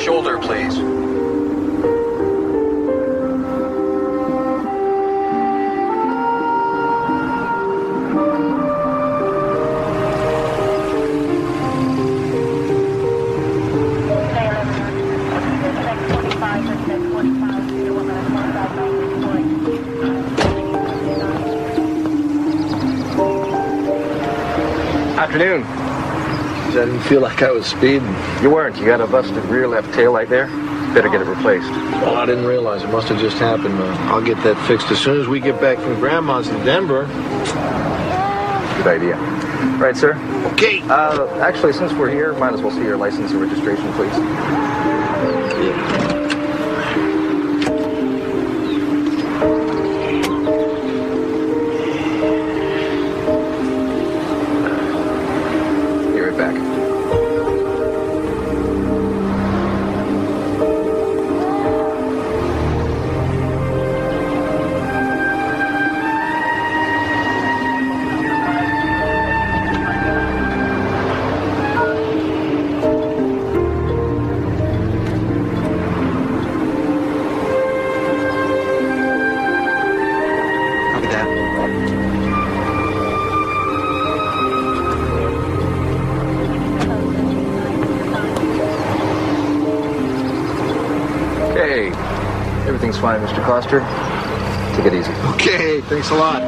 shoulder, please. Afternoon. I didn't feel like I was speeding. You weren't. You got a busted rear left tail light there. Better get it replaced. Well, I didn't realize. It must have just happened. I'll get that fixed as soon as we get back from Grandma's in Denver. Good idea. Right, sir? Okay. Actually, since we're here, might as well see your license and registration, please. Be right back. Okay, everything's fine, Mr. Coster. Take it easy. Okay, thanks a lot.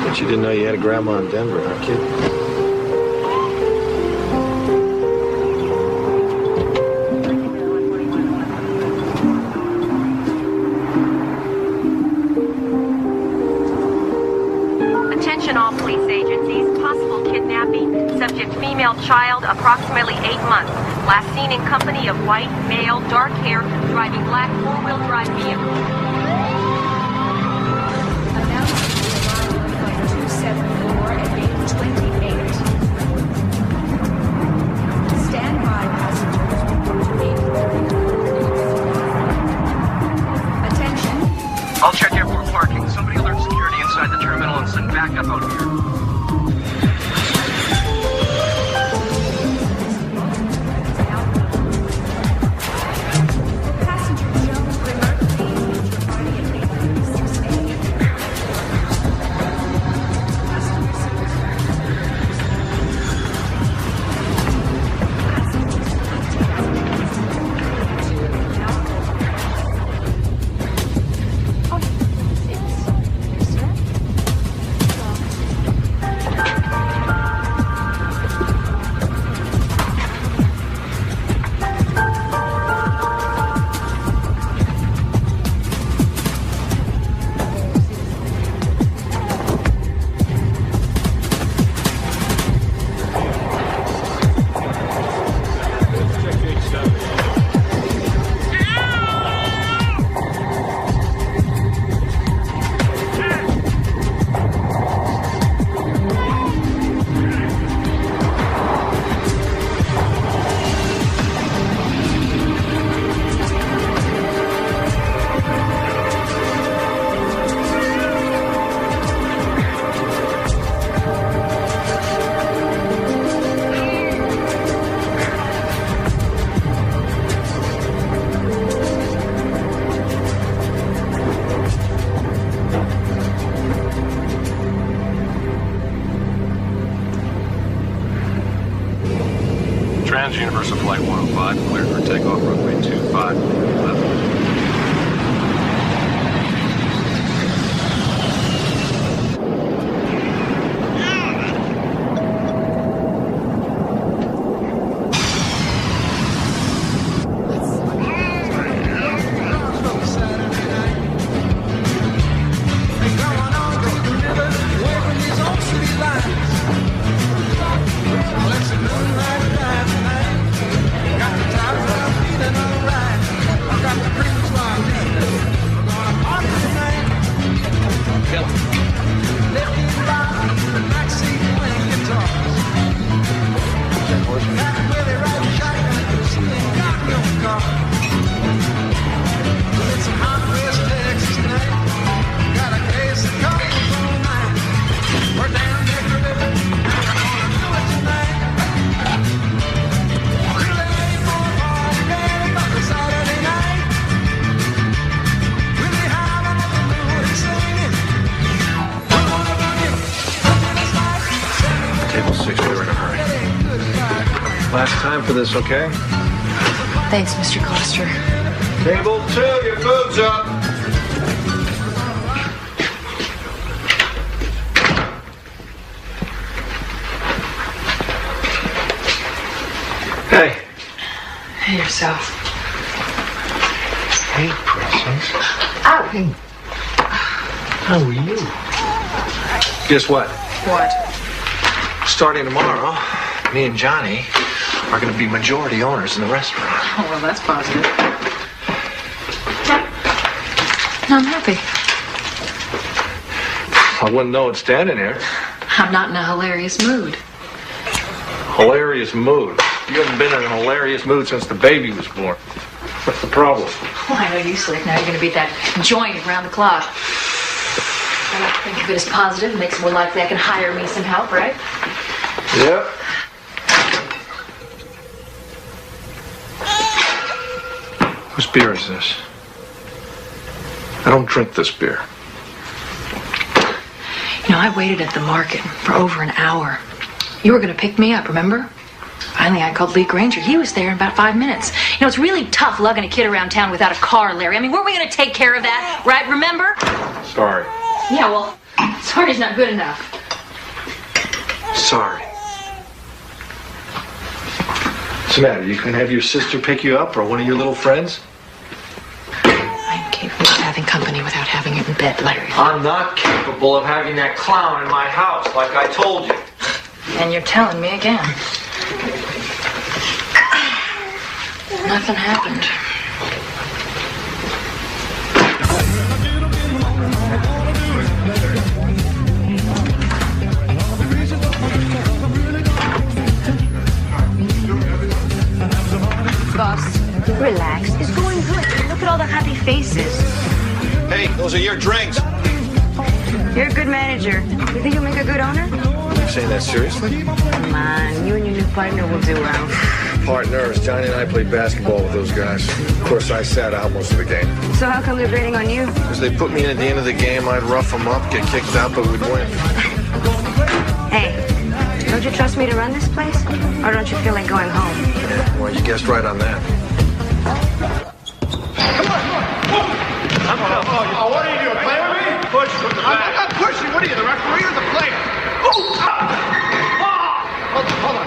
Bet you didn't know you had a grandma in Denver, huh, kid? Attention all police agencies. Possible kidnapping. Subject female child, approximately 8 months. Last seen in company of white, male, dark hair, driving black four-wheel drive vehicle. Announcement to arrival of flight 274 at 8:28. Stand by, passengers. To 8:30. Attention. I'll check airport parking. Somebody alert security inside the terminal and send backup out here. Trans-Universal Flight 105, cleared for takeoff, runway 25, left. Last time for this, okay? Thanks, Mr. Coster. Table 2, your food's up. Hey. Hey, yourself. Hey, Princess. Ow! Hey. How are you? Guess what? What? Starting tomorrow, me and Johnny are going to be majority owners in the restaurant. Oh, well, that's positive. I'm happy. I wouldn't know it standing here. I'm not in a hilarious mood. Hilarious mood. You haven't been in a hilarious mood since the baby was born. What's the problem? Well, I know you, Slick. Now you're going to be at that joint around the clock. I like to think of it as positive. It makes it more likely I can hire me some help, right? Yep. Whose beer is this? I don't drink this beer. You know, I waited at the market for over an hour. You were going to pick me up, remember? Finally, I called Lee Granger. He was there in about 5 minutes. You know, it's really tough lugging a kid around town without a car, Larry. I mean, weren't we going to take care of that, right? Remember? Sorry. Yeah, well, sorry's not good enough. Sorry. What's the matter? You can have your sister pick you up or one of your little friends? I'm capable of having company without having it in bed, Larry. I'm not capable of having that clown in my house, like I told you. And you're telling me again. Nothing happened. Boss, relax. It's going good. Look at all the happy faces. Hey, those are your drinks. You're a good manager. You think you'll make a good owner? Are you saying that seriously? Come on, you and your new partner will do well. Partners, Johnny and I played basketball with those guys. Of course, I sat out most of the game. So how come they're grading on you? Because they put me in at the end of the game, I'd rough them up, get kicked out, but we'd win. Hey, don't you trust me to run this place? Or don't you feel like going home? Yeah, well, you guessed right on that. Oh, what are you doing? Play with me? Push from the back. I'm not pushing. What are you, the referee or the player?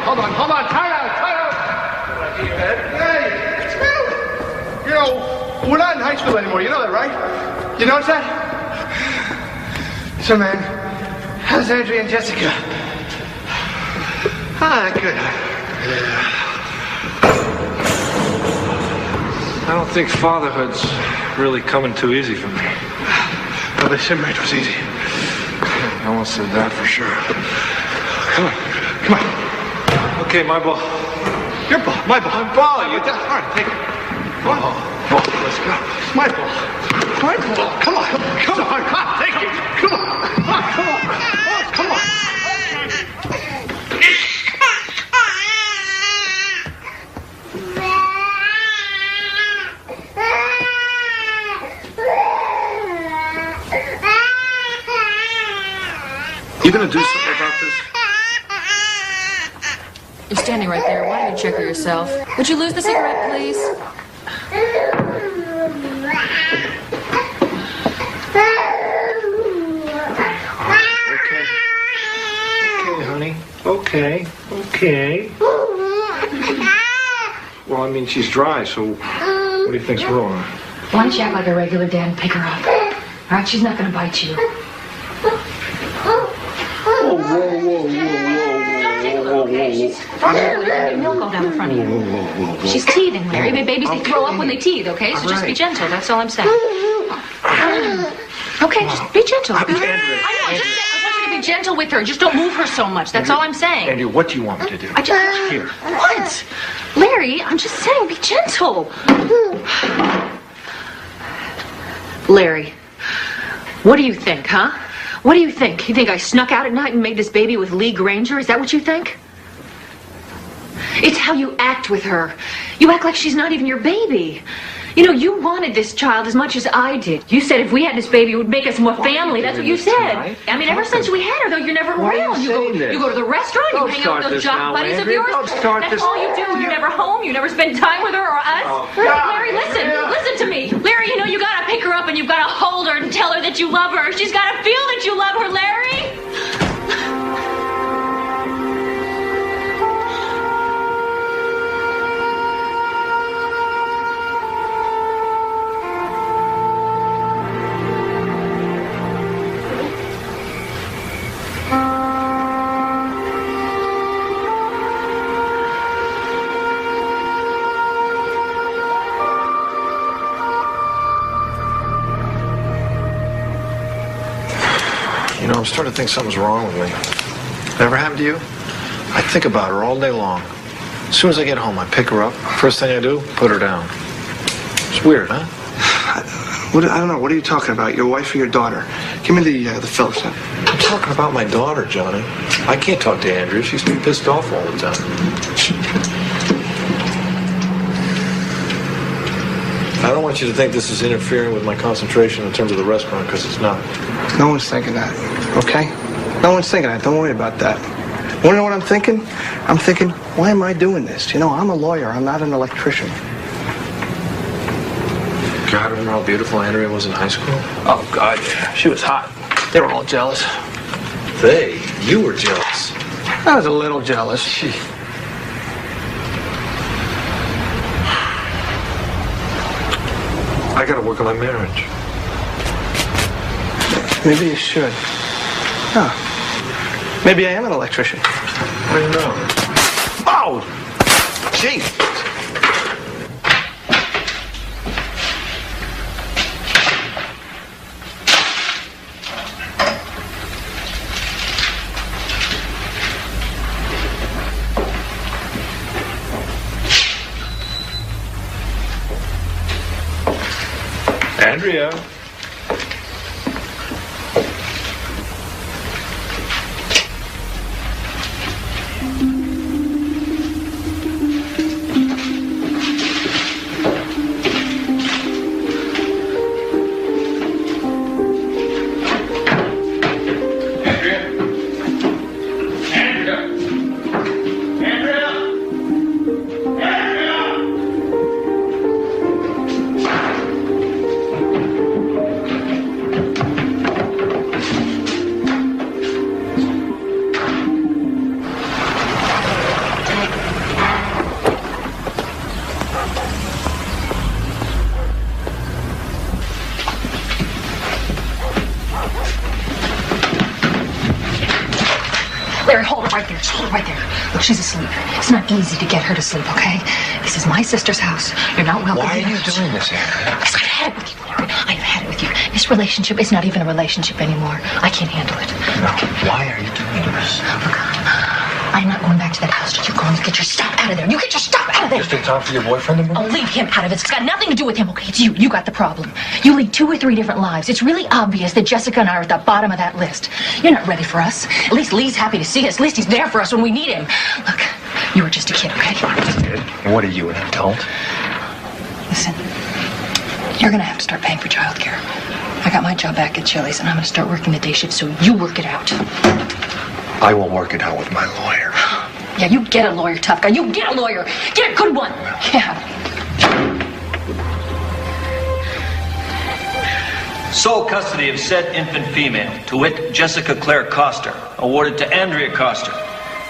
Hold on. Time out. Hey, it's me. You know, we're not in high school anymore. You know that, right? You notice that? So, man, how's Andrea and Jessica? Good. I don't think fatherhood's really coming too easy for me. Well, they said marriage was easy. No one said that for sure. Come on. Okay, my ball. Your ball. My ball. My ball, you... All right, take it. Come on. Let's go. My ball. Come on. Take it. Come on. You gonna do something about this? You're standing right there. Why don't you check her yourself? Would you lose the cigarette, please? Okay, honey. Okay. Well, I mean, she's dry, so what do you think's wrong? Why don't you act like a regular dad and pick her up? All right, she's not going to bite you. Whoa. Okay, she's frothing milk all down the front of you. She's teething, Larry. Babies, they throw up when they teeth, okay? So just be gentle. That's all I'm saying. Okay, just be gentle. I know. I want you to be gentle with her. Just don't move her so much. That's all I'm saying. Andrew, what do you want me to do? Here. What? Larry, I'm just saying, be gentle. Larry, what do you think, huh? What do you think? You think I snuck out at night and made this baby with Lee Granger? Is that what you think? It's how you act with her. You act like she's not even your baby. You know, you wanted this child as much as I did. You said if we had this baby, it would make us more family. That's what you said. Tonight? I mean, ever since we had her, though, you're never around. You go to the restaurant, you hang out with those jock buddies of yours. That's all you do. You're never home. You never spend time with her or us. Larry, listen to me. Larry, you know, you gotta pick her up and you've gotta hold her and tell her that you love her. She's gotta feel that you love her, Larry. You know, I'm starting to think something's wrong with me. Ever happened to you? I think about her all day long. As soon as I get home, I pick her up. First thing I do, put her down. It's weird, huh? I don't know. What are you talking about? Your wife or your daughter? Give me the Phillips. I'm talking about my daughter, Johnny. I can't talk to Andrea. She's too pissed off all the time. I don't want you to think this is interfering with my concentration in terms of the restaurant, because it's not. No one's thinking that, okay? No one's thinking that. Don't worry about that. Want to know what I'm thinking? I'm thinking, why am I doing this? You know, I'm a lawyer. I'm not an electrician. God, remember how beautiful Andrea was in high school? Oh, God, yeah. She was hot. They were all jealous. You were jealous. I was a little jealous. Gee. I gotta work on my marriage. Maybe you should. Huh. Maybe I am an electrician. How do you know? Oh! Gee! Andrea. Larry, hold it right there. Just hold it right there. Look, she's asleep. It's not easy to get her to sleep, okay? This is my sister's house. You're not welcome. Why are you doing this, Andrea? Because I've had it with you, Larry. I've had it with you. This relationship is not even a relationship anymore. I can't handle it. No. Why are you doing this? Look, I'm not going back to that house till you're going to get your stuff out of there. You get your stuff out of there. Just in time for your boyfriend to move? I'll leave him out of it. It's got nothing to do with him, okay? It's you. You got the problem. You lead 2 or 3 different lives. It's really obvious that Jessica and I are at the bottom of that list. You're not ready for us. At least Lee's happy to see us. At least he's there for us when we need him. Look, you were just a kid, okay? What are you, an adult? Listen, you're gonna have to start paying for childcare. I got my job back at Chili's, and I'm gonna start working the day shift, so you work it out. I will work it out with my lawyer. Yeah, you get a lawyer, tough guy. You get a lawyer. Get a good one. Yeah. Sole custody of said infant female, to wit, Jessica Claire Coster, awarded to Andrea Coster.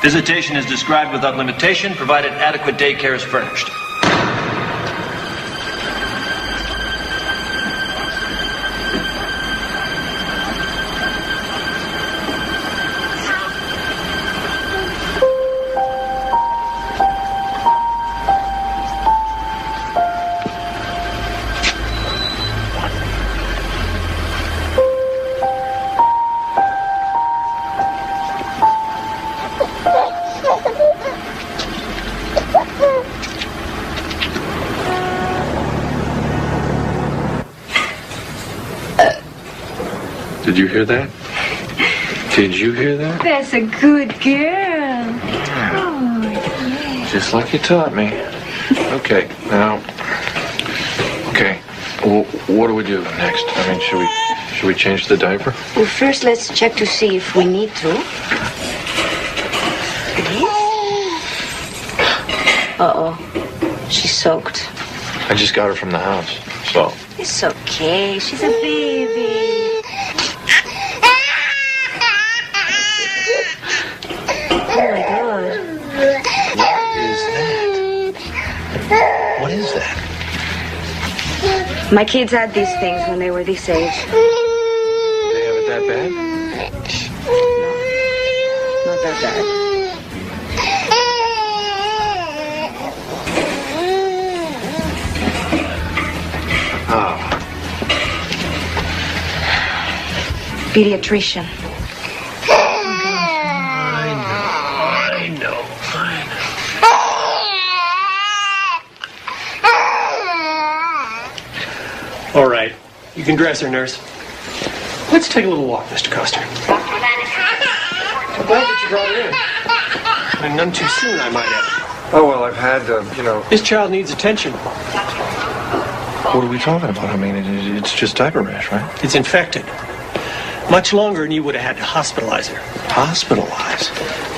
Visitation is described without limitation, provided adequate daycare is furnished. Did you hear that? Did you hear that? That's a good girl. Oh, yeah. Just like you taught me. Okay, now. Okay, Well, what do we do next? I mean, should we change the diaper? Well, first let's check to see if we need to. Uh-oh. She's soaked. I just got her from the house, so. It's okay. She's a baby. Oh, my God. What is that? My kids had these things when they were this age. They have it that bad? No, not that bad. Oh. Pediatrician. I know. All right. You can dress her, nurse. Let's take a little walk, Mr. Coster. I'm glad that you brought her in. And none too soon, I might add. Oh, well, I've had, This child needs attention. What are we talking about? I mean, it's just diaper rash, right? It's infected. Much longer, and you would have had to hospitalize her. Hospitalized?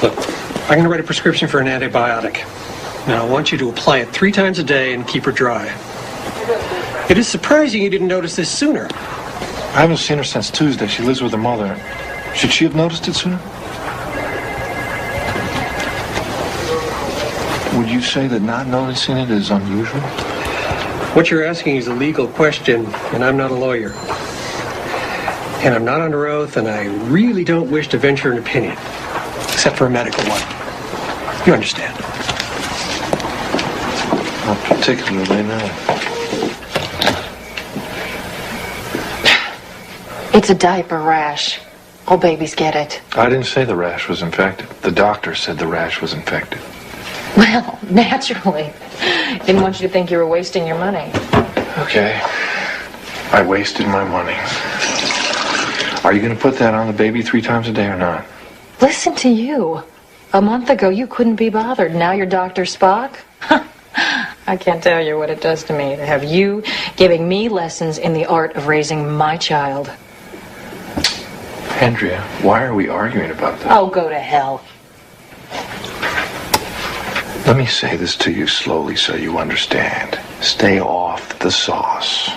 Look, I'm going to write a prescription for an antibiotic. Now, I want you to apply it 3 times a day and keep her dry. It is surprising you didn't notice this sooner. I haven't seen her since Tuesday. She lives with her mother. Should she have noticed it sooner? Would you say that not noticing it is unusual? What you're asking is a legal question, and I'm not a lawyer. And I'm not under oath, and I really don't wish to venture an opinion, except for a medical one. You understand? Not particularly, no. It's a diaper rash. All babies get it. I didn't say the rash was infected. The doctor said the rash was infected. Well, naturally. Didn't want you to think you were wasting your money. Okay. I wasted my money. Are you going to put that on the baby 3 times a day or not? Listen to you. A month ago, you couldn't be bothered. Now you're Dr. Spock? I can't tell you what it does to me to have you giving me lessons in the art of raising my child. Andrea, why are we arguing about that? Oh, go to hell. Let me say this to you slowly so you understand. Stay off the sauce.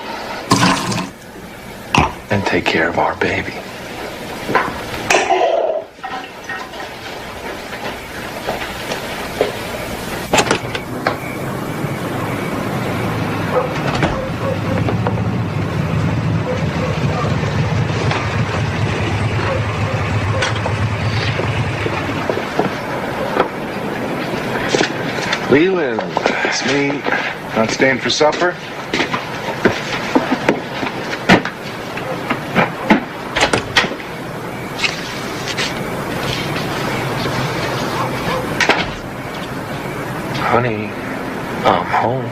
And take care of our baby. Leland, it's me. Not staying for supper? Honey, I'm home.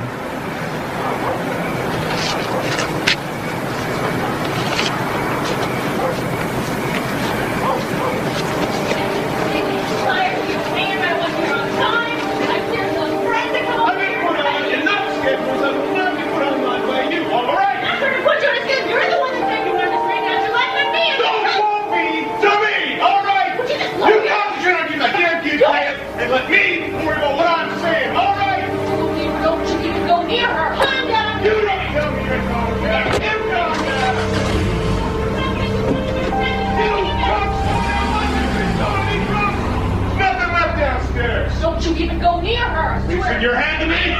Don't you even go near her! You send your hand to me!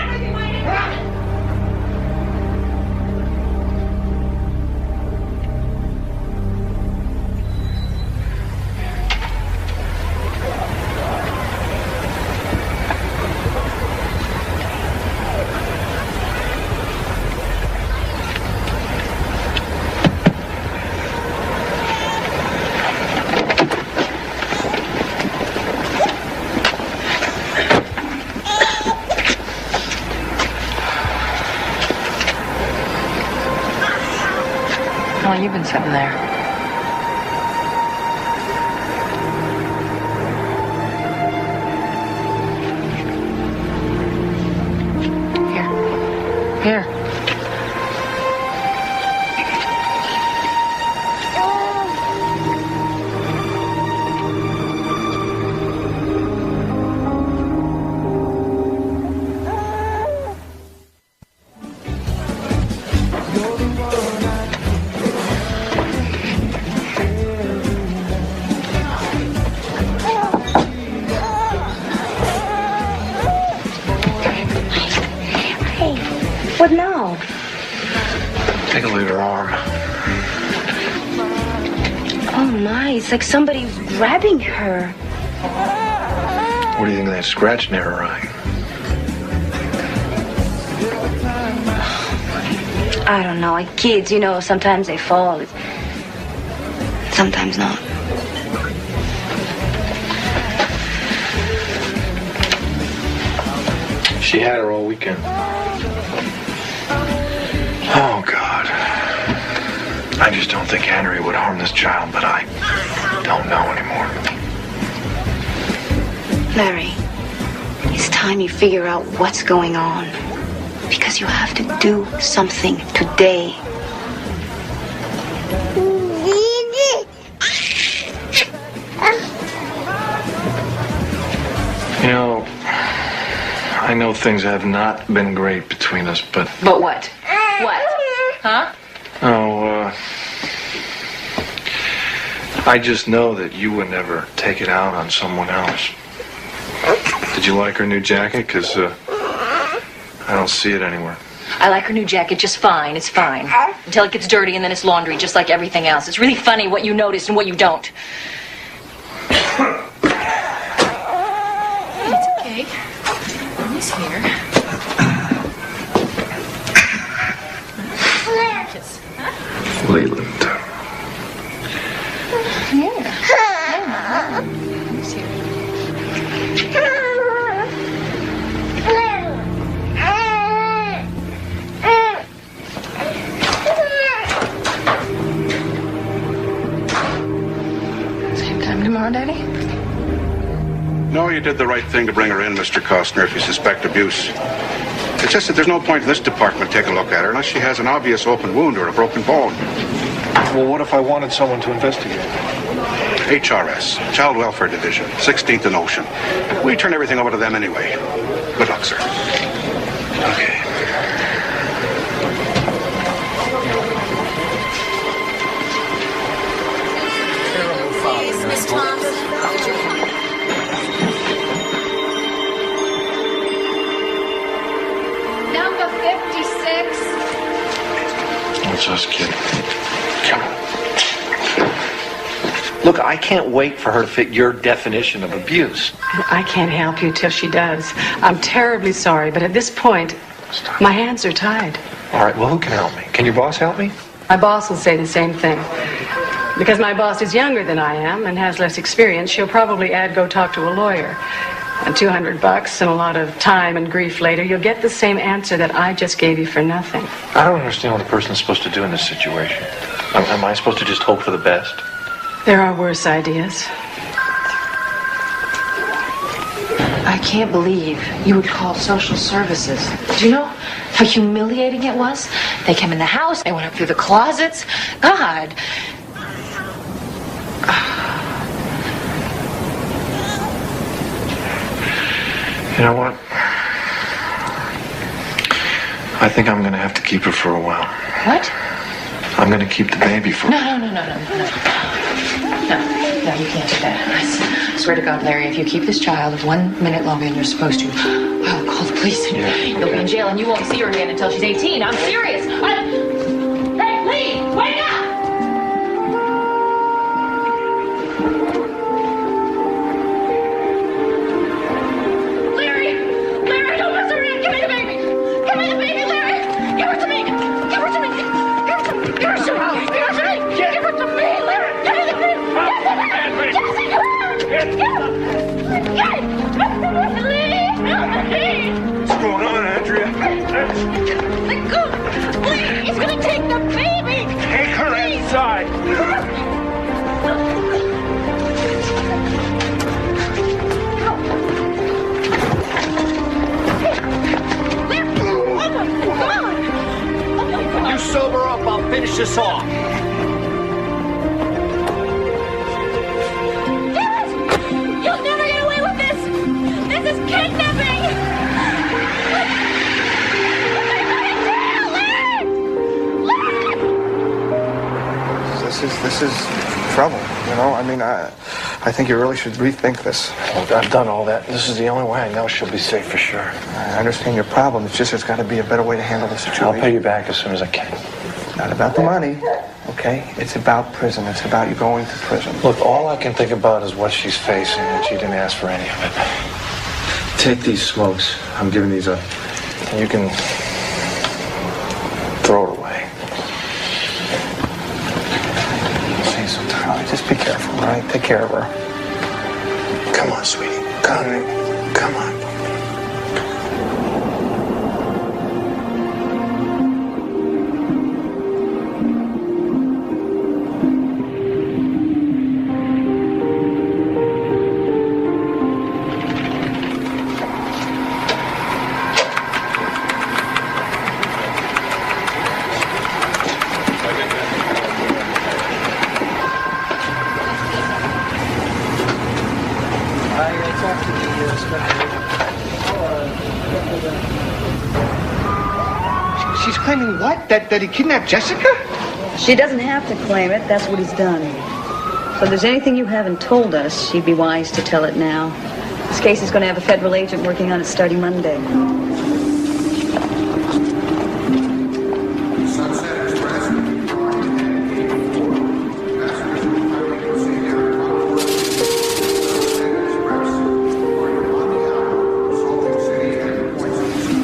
How long you been sitting there? Here. What now? Take a look at her arm. Oh my, it's like somebody's grabbing her. What do you think of that scratch near her eye? I don't know, like kids, you know, sometimes they fall. Sometimes not. She had her all weekend. Oh, God. I just don't think Henry would harm this child, but I don't know anymore. Larry, it's time you figure out what's going on. Because you have to do something today. You know, I know things have not been great between us, but... But what? What? Huh? I just know that you would never take it out on someone else. Did you like her new jacket? Because, I don't see it anywhere. I like her new jacket just fine. It's fine. Until it gets dirty and then it's laundry, just like everything else. It's really funny what you notice and what you don't. It's okay. Mommy's here. Kiss. Huh? Leland. Yeah. Mommy's here. Tomorrow, Daddy? No, you did the right thing to bring her in, Mr. Costner, if you suspect abuse. It's just that there's no point in this department taking a look at her unless she has an obvious open wound or a broken bone. Well, what if I wanted someone to investigate? HRS, Child Welfare Division, 16th and Ocean. We turn everything over to them anyway. Good luck, sir. Okay. Miss Thompson. Number 56. What's us, kid? Come on. Look, I can't wait for her to fit your definition of abuse. I can't help you till she does. I'm terribly sorry, but at this point, my hands are tied. All right, well, who can help me? Can your boss help me? My boss will say the same thing. Because my boss is younger than I am and has less experience, she'll probably add go talk to a lawyer. And $200 and a lot of time and grief later, you'll get the same answer that I just gave you for nothing. I don't understand what a person's supposed to do in this situation. Am I supposed to just hope for the best? There are worse ideas. I can't believe you would call social services. Do you know how humiliating it was? They came in the house, they went up through the closets. God. You know what? I think I'm going to have to keep her for a while. What? I'm going to keep the baby for... No, you can't do that. I swear to God, Larry, if you keep this child 1 minute longer than you're supposed to, I'll call the police and you'll be in jail and you won't see her again until she's 18. I'm serious. Hey, Lee, wake up! Larry, don't mess around. Give me the baby. Give me the baby, Larry. Give her to me. Give her to me. Give her to me. Give her to me. Give her to me, Larry. Give me the baby. What's going on, Andrea? Let go! Please! He's gonna take the baby! Take her inside! When you sober up, I'll finish this off. You'll never get away with this! This is kidnapping! This is trouble, you know? I mean, I think you really should rethink this. Look, I've done all that. This is the only way I know she'll be safe for sure. I understand your problem. It's just there's got to be a better way to handle the situation. I'll pay you back as soon as I can. Not about the money, okay? It's about prison. It's about you going to prison. Look, all I can think about is what she's facing, and she didn't ask for any of it. Take these smokes. I'm giving these up. And you can throw it away. See, sometimes just be careful, all right? Take care of her. Come on, sweetie. Come on. Come on. She's claiming what? That he kidnapped Jessica? She doesn't have to claim it. That's what he's done. So if there's anything you haven't told us, she'd be wise to tell it now. This case is going to have a federal agent working on it starting Monday.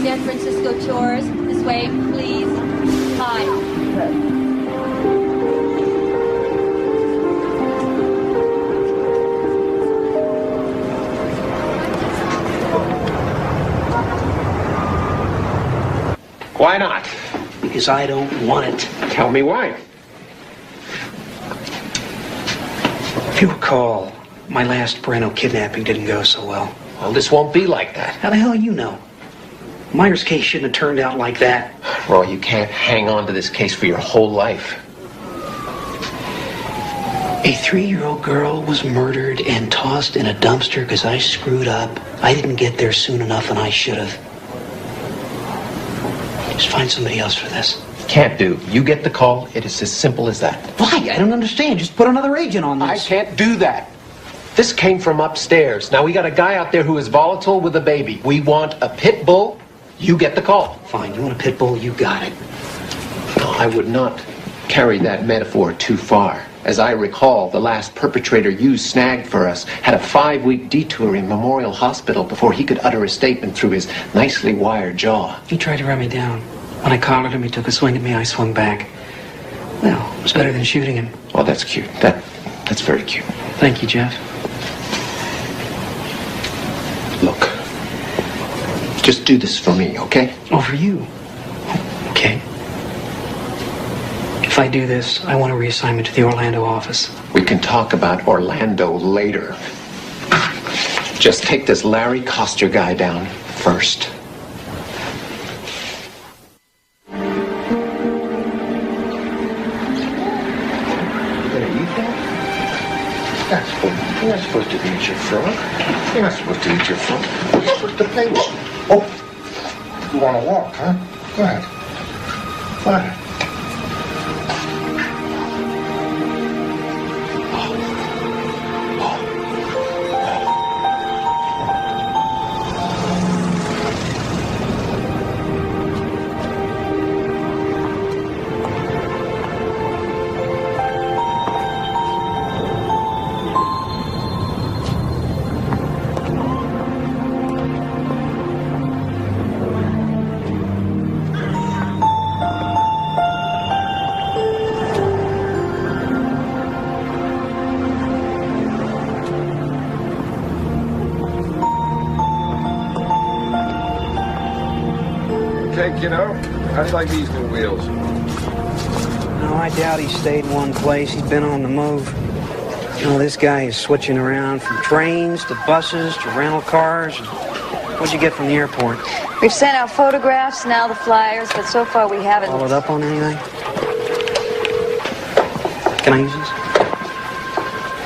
San Francisco Tours, this way, please. Hi. Why not? Because I don't want it. Tell me why. If you recall, my last Breno kidnapping didn't go so well. Well, this won't be like that. How the hell you know? Myers' case shouldn't have turned out like that. Roy, you can't hang on to this case for your whole life. A 3-year-old girl was murdered and tossed in a dumpster because I screwed up. I didn't get there soon enough, and I should have. Just find somebody else for this. Can't do. You get the call. It is as simple as that. Why? I don't understand. Just put another agent on this. I can't do that. This came from upstairs. Now, we got a guy out there who is volatile with a baby. We want a pit bull. You get the call. Fine. You want a pit bull? You got it. No, I would not carry that metaphor too far. As I recall, the last perpetrator you snagged for us had a 5-week detour in Memorial Hospital before he could utter a statement through his nicely wired jaw. He tried to run me down. When I collared him, he took a swing at me. I swung back. Well, it was better than shooting him. Oh, that's cute. That's very cute. Thank you, Jeff. Look, just do this for me, okay? Oh, for you? Okay. If I do this, I want a reassignment to the Orlando office. We can talk about Orlando later. Just take this Larry Coster guy down first. You're not supposed to eat your frog. You're not supposed to eat your frog. You're supposed to play with it. Oh, you want to walk, huh? Go ahead. Go ahead. You know, how do you like these new wheels? No, I doubt he stayed in one place. He's been on the move. You know, this guy is switching around from trains to buses to rental cars. What'd you get from the airport? We've sent out photographs, now the flyers, but so far we haven't... Followed up on anything? Can I use this?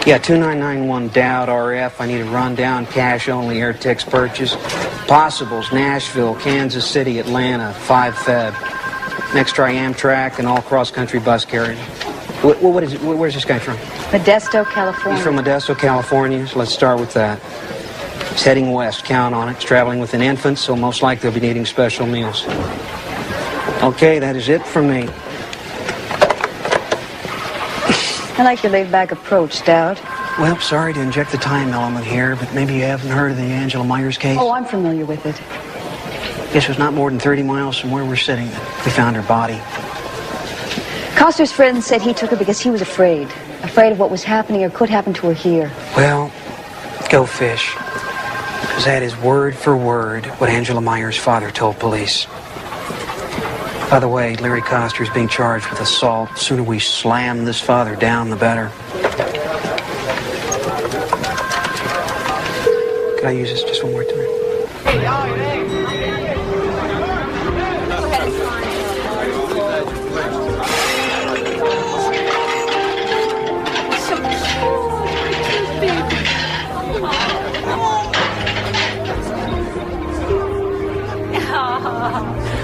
Yeah, 2991 Dowd RF. I need a rundown, cash-only air text purchase. Possibles, Nashville, Kansas City, Atlanta, 5 Feb. Next try Amtrak and all cross-country bus carriage. What is it? Where's this guy from? Modesto, California. He's from Modesto, California, so let's start with that. He's heading west, count on it. He's traveling with an infant, so most likely he'll be needing special meals. Okay, that is it from me. I like your laid-back approach, Stout. Well, sorry to inject the time element here, but maybe you haven't heard of the Angela Myers case? Oh, I'm familiar with it. Guess it was not more than 30 miles from where we're sitting that we found her body. Coster's friend said he took her because he was afraid of what was happening or could happen to her here. Well, go fish. Because that is word for word what Angela Myers' father told police. By the way, Larry Coster's being charged with assault. The sooner we slam this father down, the better. Could I use this just one more time?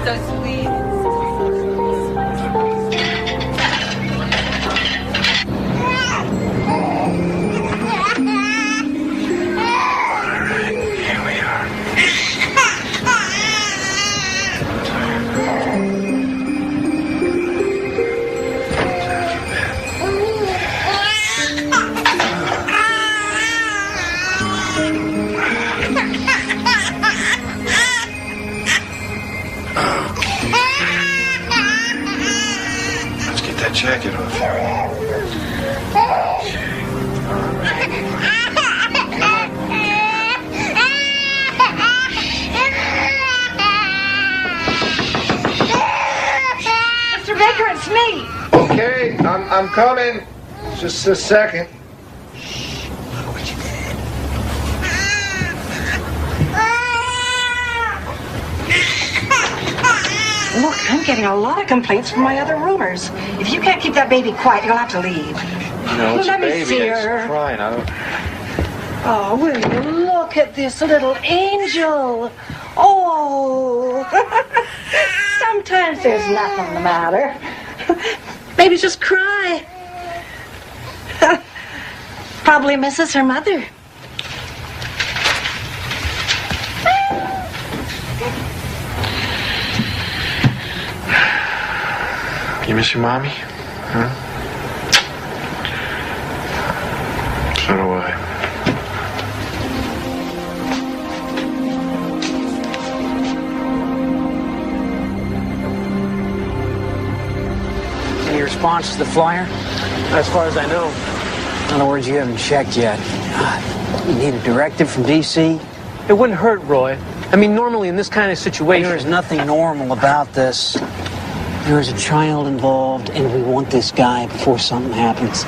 So sweet. Here we are. Let's get that jacket off there. Mr. Baker, it's me. Okay, I'm coming. Just a second. Look, I'm getting a lot of complaints from my other roomers. If you can't keep that baby quiet, you'll have to leave. No, it's Let a me baby. see It's her. crying. I don't... Oh, will you look at this little angel? Oh. Sometimes there's nothing the matter. Babies just cry. Probably misses her mother. You miss your mommy? Huh? So do I. Any response to the flyer? As far as I know. In other words, you haven't checked yet. You need a directive from D.C.? It wouldn't hurt, Roy. I mean, normally in this kind of situation... There is nothing normal about this. There is a child involved, and we want this guy before something happens.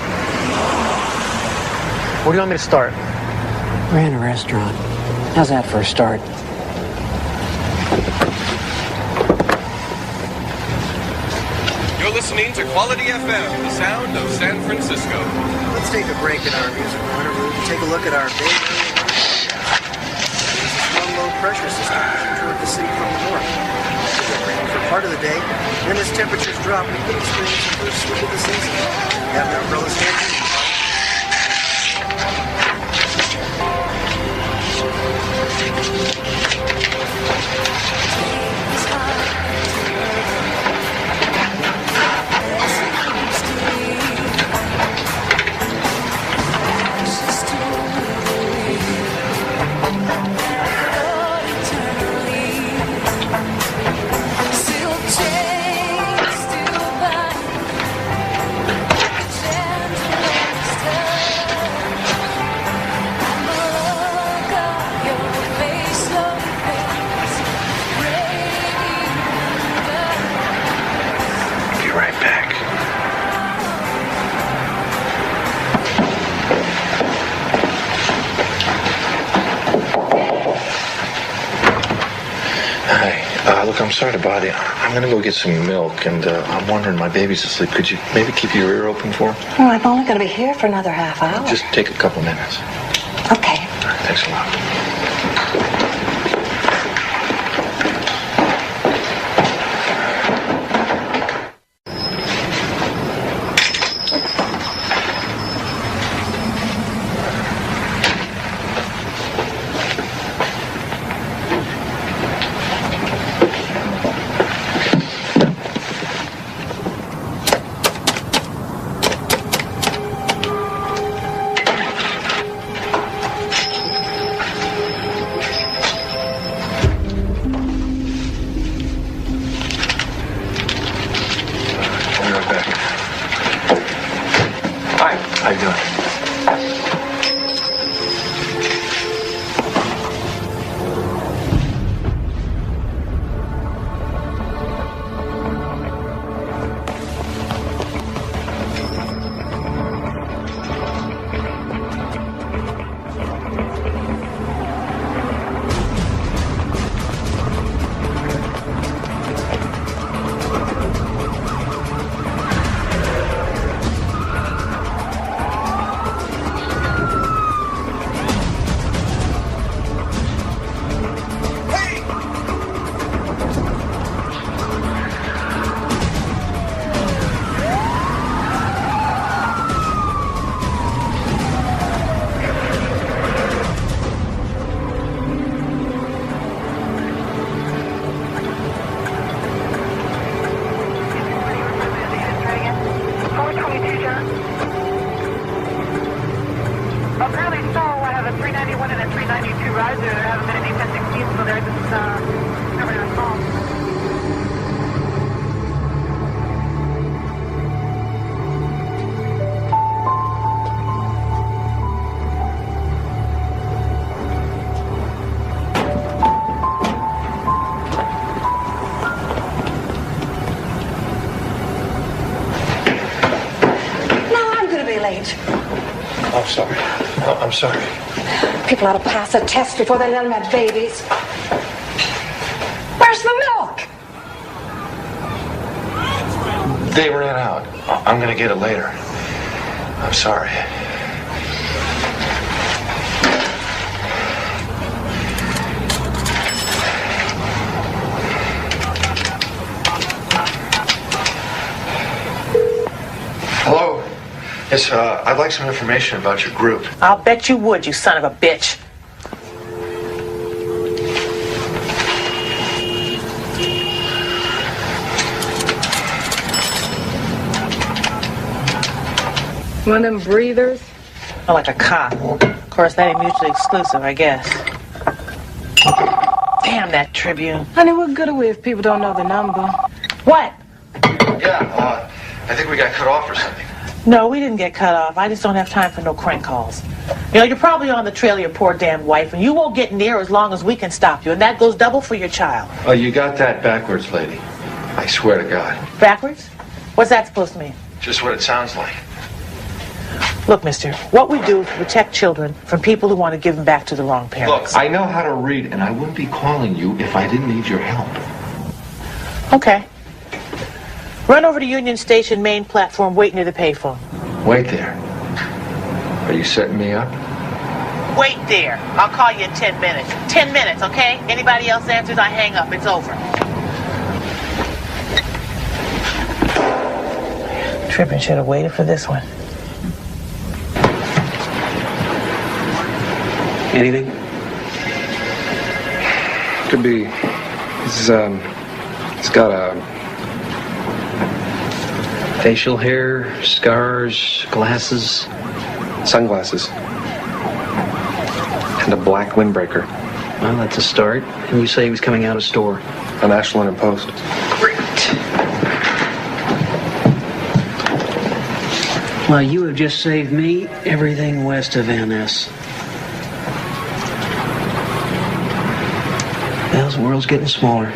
Where do you want me to start? We're in a restaurant. How's that for a start? You're listening to Quality FM, the sound of San Francisco. Let's take a break in our music corner. We'll take a look at our day. There's a strong low pressure system pushing toward the city from the north. For part of the day, then as temperatures drop, we could experience the first slip of the season. Have an umbrella standing. Look, I'm sorry to bother you. I'm gonna go get some milk, and I'm wondering, my baby's asleep. Could you maybe keep your ear open for her? Well, I'm only going to be here for another half hour. Just take a couple minutes. Okay. All right, thanks a lot. I'm sorry. People ought to pass a test before they let them have babies. Where's the milk? They ran out. I'm gonna get it later. I'm sorry. Hello. Yes, I'd like some information about your group. I'll bet you would, you son of a bitch. One of them breathers? Oh, like a cop. Of course, that ain't mutually exclusive, I guess. Damn that Tribune. Honey, what good are we if people don't know the number? What? Yeah, I think we got cut off or something. No, we didn't get cut off. I just don't have time for no crank calls. You know, you're probably on the trail of your poor damn wife, and you won't get near as long as we can stop you, and that goes double for your child. Oh, you got that backwards, lady. I swear to God. Backwards? What's that supposed to mean? Just what it sounds like. Look, mister, what we do is protect children from people who want to give them back to the wrong parents. Look, I know how to read, and I wouldn't be calling you if I didn't need your help. Okay. Run over to Union Station main platform, wait near the payphone. Wait there. Are you setting me up? Wait there. I'll call you in 10 minutes. 10 minutes, okay? Anybody else answers, I hang up. It's over. Trippin' should have waited for this one. Anything? Could be. He's got a Facial hair, scars, glasses. sunglasses and a black windbreaker. Well, that's a start. And you say he was coming out of store. An Ashland and Post. Great. Well, you have just saved me everything west of Van Ness. Well, the world's getting smaller.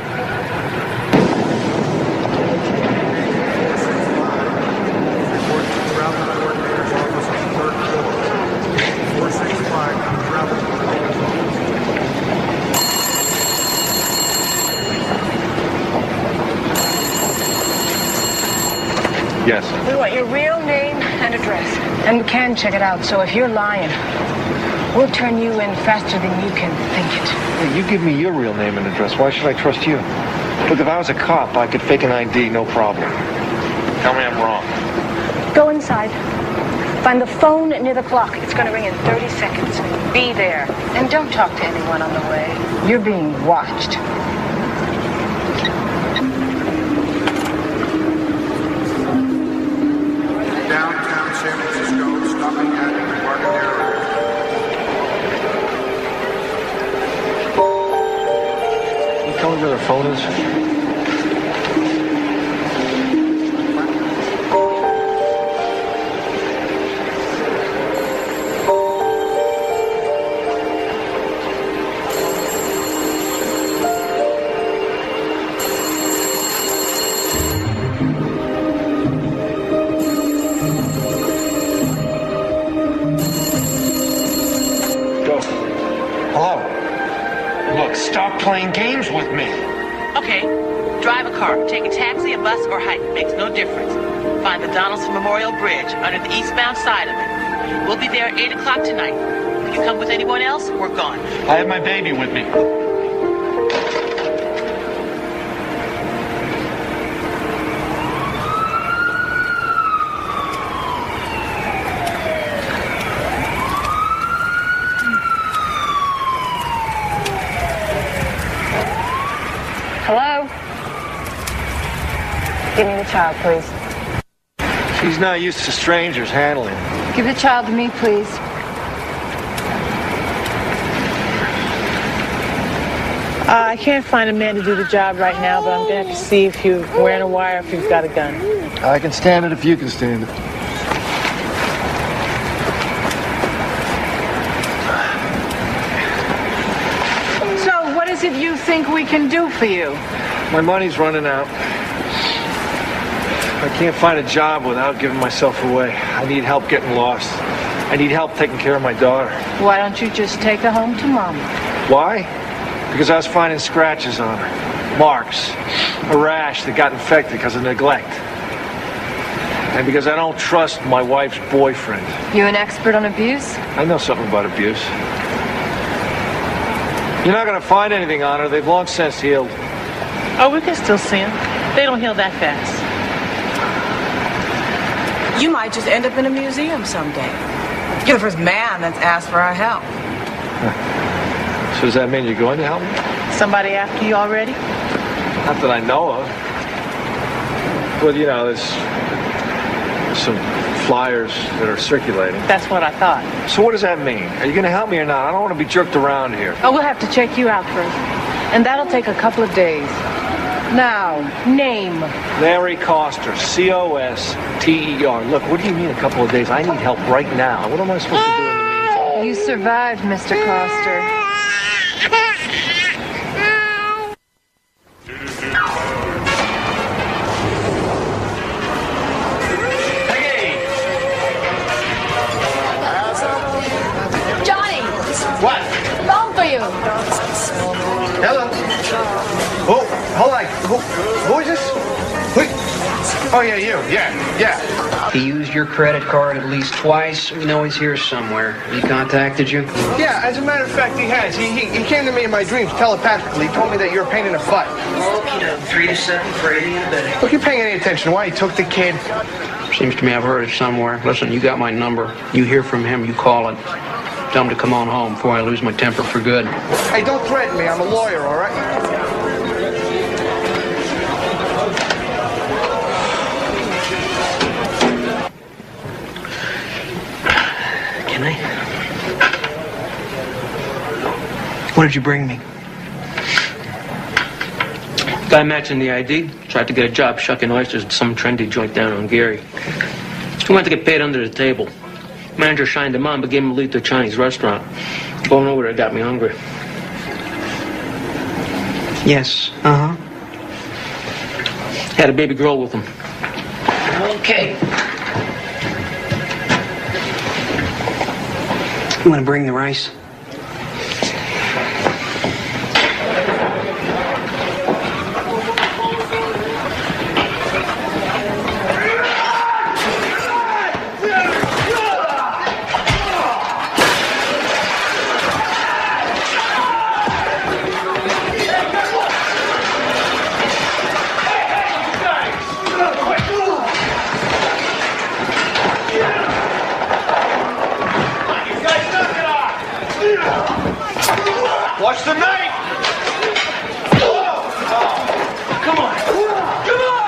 Yes. We want your real name and address. And we can check it out, so if you're lying, we'll turn you in faster than you can think it. Hey, you give me your real name and address. Why should I trust you? Look, if I was a cop, I could fake an ID, no problem. Tell me I'm wrong. Go inside. Find the phone near the clock. It's going to ring in 30 seconds. Be there. And don't talk to anyone on the way. You're being watched. Downtown San Francisco, stopping at Embarcadero. Can you tell me where their phone is? Stop playing games with me. Okay, drive a car, take a taxi, a bus, or hike. Makes no difference. Find the Donaldson Memorial Bridge under the eastbound side of it. We'll be there at 8 o'clock tonight. If you come with anyone else, we're gone. I have my baby with me. Hello? Give me the child, please. She's not used to strangers handling her. Give the child to me, please. I can't find a man to do the job right now, but I'm going to have to see if you're wearing a wire, if you've got a gun. I can stand it if you can stand it. So, what is it you think we can do for you? My money's running out. I can't find a job without giving myself away. I need help getting lost. I need help taking care of my daughter. Why don't you just take her home to Mama? Why? Because I was finding scratches on her. Marks. A rash that got infected because of neglect. And because I don't trust my wife's boyfriend. You an expert on abuse? I know something about abuse. You're not going to find anything on her. They've long since healed. Oh, we can still see them. They don't heal that fast. You might just end up in a museum someday. You're the first man that's asked for our help. So does that mean you're going to help me? Somebody after you already? Not that I know of. Well, you know, there's some flyers that are circulating. That's what I thought. So what does that mean? Are you going to help me or not? I don't want to be jerked around here. Oh, we'll have to check you out first. And that'll take a couple of days. Now, name. Larry Coster, C-O-S-T-E-R. Look, what do you mean a couple of days? I need help right now. What am I supposed to do in the meantime? You survived, Mr. Coster. Johnny! What? Phone for you. Hello? Oh, hold on. Who is this? Oh, yeah, you. Yeah. He used your credit card at least twice. We know he's here somewhere. He contacted you? Yeah, as a matter of fact, he has. He came to me in my dreams telepathically. He told me that you're a pain in the butt. Okay, 3 to 7 for 80 in a bed. Look, you paying any attention? Why? He took the kid. Seems to me I've heard it somewhere. Listen, you got my number. You hear from him, you call it. Tell him to come on home before I lose my temper for good. Hey, don't threaten me. I'm a lawyer, all right? Can I? What did you bring me? Guy matching the ID tried to get a job shucking oysters at some trendy joint down on Gary. He wanted to get paid under the table. Manager shined him on, but gave him a lead to a Chinese restaurant. Going over there got me hungry. Yes, Had a baby girl with him. Okay. You want to bring the rice? Watch the knife! Come on! Come on!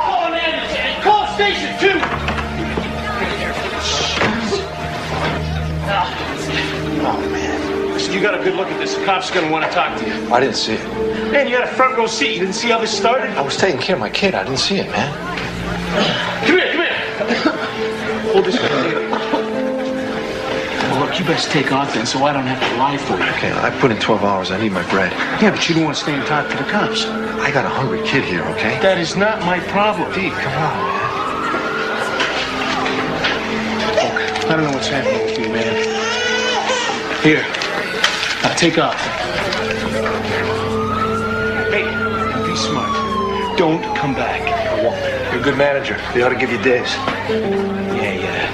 Call an ambulance! Call station 2! Oh, man. Listen, you got a good look at this. The cop's gonna want to talk to you. I didn't see it. Man, you had a front row seat. You didn't see how this started? I was taking care of my kid. I didn't see it, man. Come here. Hold this one. Well, look, you best take off then so I don't have to lie for you. Okay, I put in 12 hours. I need my bread. Yeah, but you don't want to stay and talk to the cops. I got a hungry kid here, okay? That is not my problem. Pete, come on, man. Look, I don't know what's happening with you, man. Here. Now take off. Hey, be smart. Don't come back. I won't. You're a good manager. They ought to give you days. Yeah.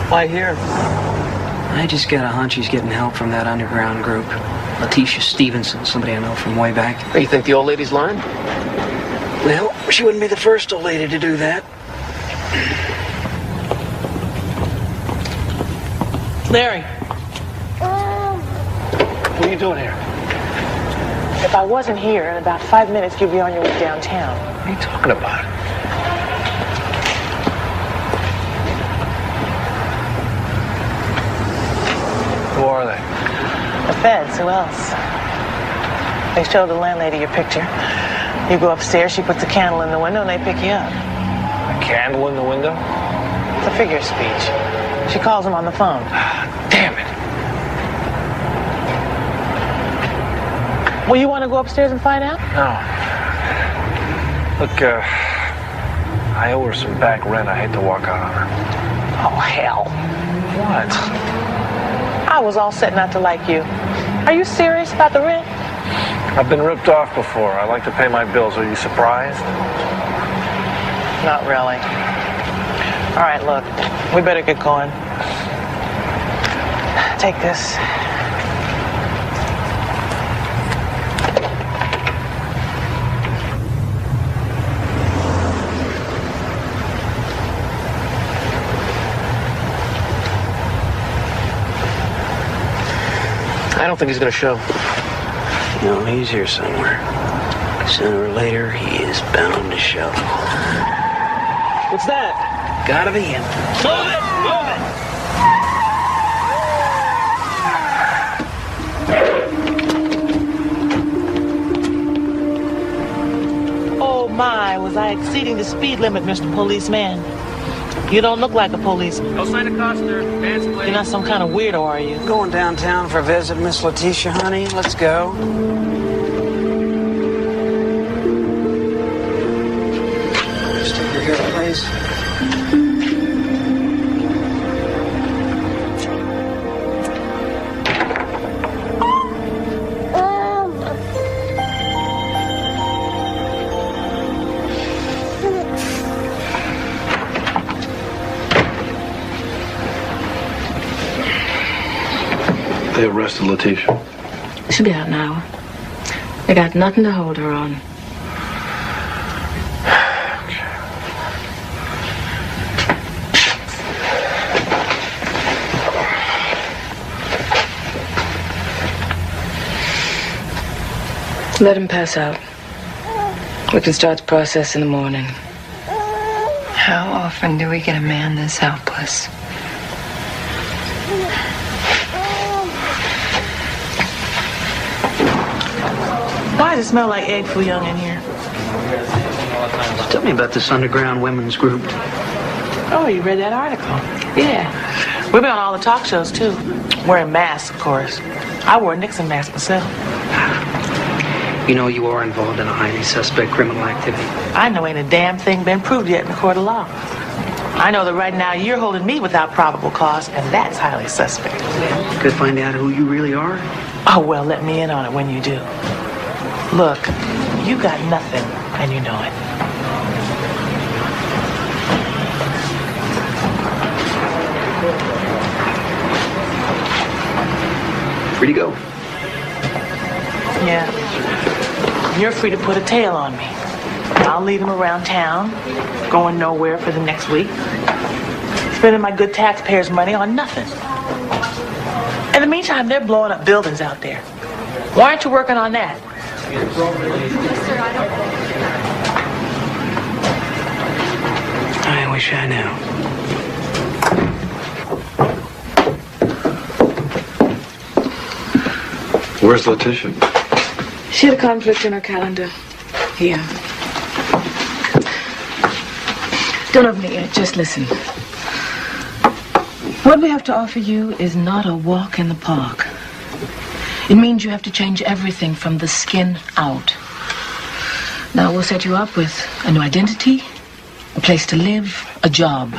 Why here? I just got a hunch he's getting help from that underground group. Letitia Stevenson, somebody I know from way back. Hey, you think the old lady's lying? Well, she wouldn't be the first old lady to do that. Larry, What are you doing here? if I wasn't here, in about 5 minutes, you'd be on your way downtown. What are you talking about? Who are they? The feds, who else? They showed the landlady your picture. You go upstairs, she puts a candle in the window, and they pick you up. A candle in the window? It's a figure of speech. She calls him on the phone. Damn it. Well, you want to go upstairs and find out? No. Look, I owe her some back rent. I hate to walk out on her. Oh, hell. What? I was all set not to like you. Are you serious about the rent? I've been ripped off before. I like to pay my bills. Are you surprised? Not really. All right, look, we better get going. Take this. I don't think he's going to show. No, he's here somewhere. Sooner or later, he is bound to show. What's that? Gotta be him. Move it! Move it! Oh my, was I exceeding the speed limit, Mr. Policeman? You don't look like a policeman. No sign of Coster. You're not some kind of weirdo, are you? Going downtown for a visit, Miss Letitia, honey. Let's go. Stay here, please. They arrested Letitia. She'll be out an hour. They got nothing to hold her on. Let him pass out. We can start the process in the morning. How often do we get a man this helpless? Why does it smell like egg foo young in here? Tell me about this underground women's group. Oh, you read that article? Yeah. We've been on all the talk shows, too. Wearing masks, of course. I wore a Nixon mask myself. You know you are involved in a highly suspect criminal activity. I know ain't a damn thing been proved yet in the court of law. I know that right now you're holding me without probable cause, and that's highly suspect. Could find out who you really are? Oh, well, let me in on it when you do. Look, you got nothing, and you know it. Free to go. Yeah. You're free to put a tail on me. I'll lead him around town, going nowhere for the next week, spending my good taxpayers' money on nothing. In the meantime, they're blowing up buildings out there. Why aren't you working on that? I wish I knew. Where's Letitia? She had a conflict in her calendar. Here. Don't open it yet, just listen. What we have to offer you is not a walk in the park. It means you have to change everything from the skin out. Now, we'll set you up with a new identity, a place to live, a job,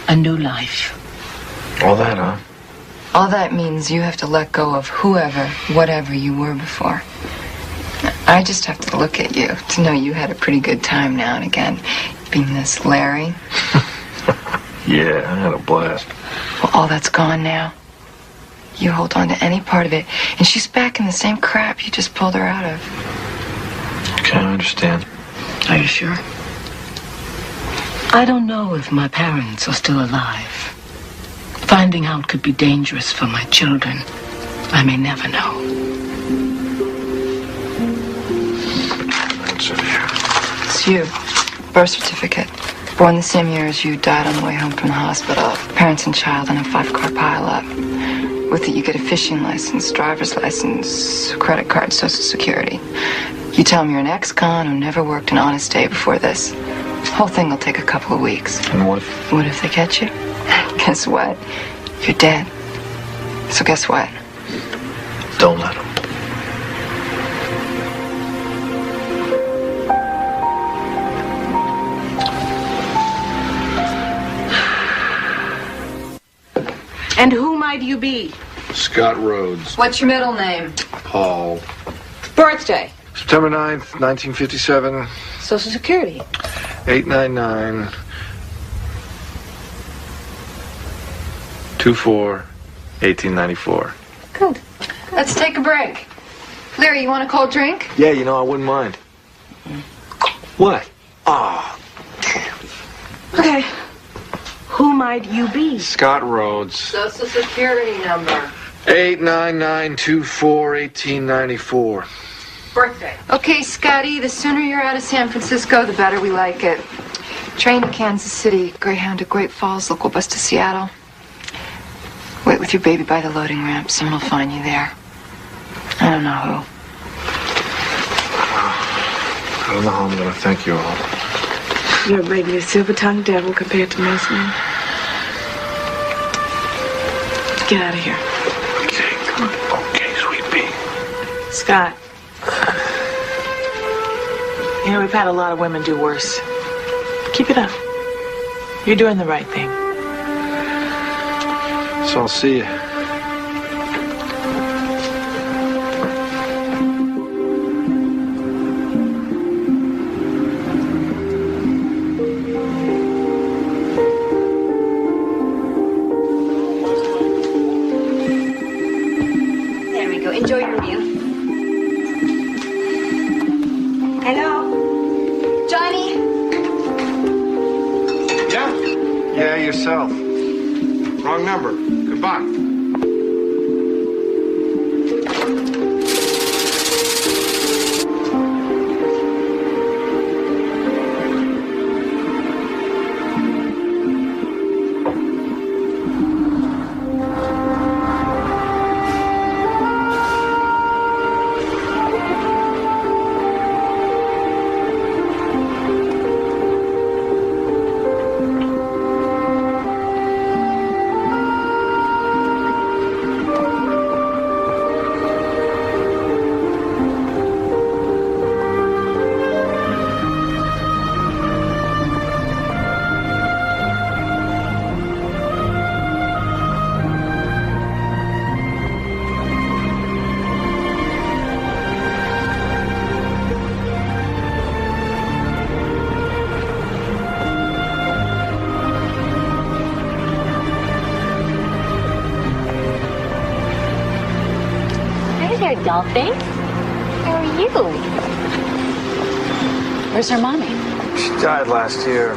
a new life. All that, huh? All that means you have to let go of whoever, whatever you were before. I just have to look at you to know you had a pretty good time now and again, being this Larry. Yeah, I had a blast. Well, all that's gone now. You hold on to any part of it, and she's back in the same crap you just pulled her out of. Okay, I understand. Are you sure? I don't know if my parents are still alive. Finding out could be dangerous for my children. I may never know. What's in here? It's you. Birth certificate. Born the same year as you, died on the way home from the hospital. Parents and child in a 5-car pileup. With it, you get a fishing license, driver's license, credit card, social security. You tell them you're an ex-con who never worked an honest day before this. The whole thing will take a couple of weeks. And what? What if they catch you? Guess what? You're dead. So guess what? Don't let them. And who might you be? Scott Rhodes. What's your middle name? Paul. Birthday. September 9th, 1957. Social Security. 899 24 1894. Good. Let's take a break. Larry, you want a cold drink? Yeah, you know, I wouldn't mind. What? Ah. Okay. Who might you be? Scott Rhodes. Social Security number. 899 24 1894. Birthday. Okay, Scotty, the sooner you're out of San Francisco, the better we like it. Train to Kansas City, Greyhound to Great Falls, local bus to Seattle. Wait with your baby by the loading ramp. Someone will find you there. I don't know who. I don't know how I'm going to thank you all. You're maybe a silver-tongued devil compared to most men. Get out of here. Okay, come on. Okay, sweet pea. Scott. You know, we've had a lot of women do worse. Keep it up. You're doing the right thing. So I'll see you. There we go. Enjoy your meal. Hello? Johnny? Yeah, yourself. Wrong number. Goodbye. Dollface? How are you? Where's her mommy? She died last year.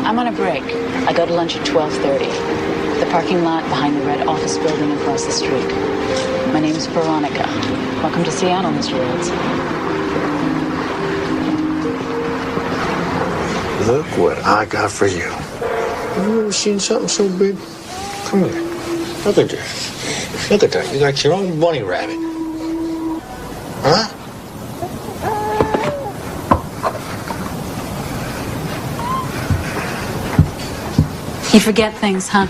I'm on a break. I go to lunch at 12:30. The parking lot behind the red office building across the street. My name's Veronica. Welcome to Seattle, Mr. Rhodes. Look what I got for you. Have you ever seen something so big? Come here. Look at this. Look at that. You got your own bunny rabbit. Huh? You forget things, huh?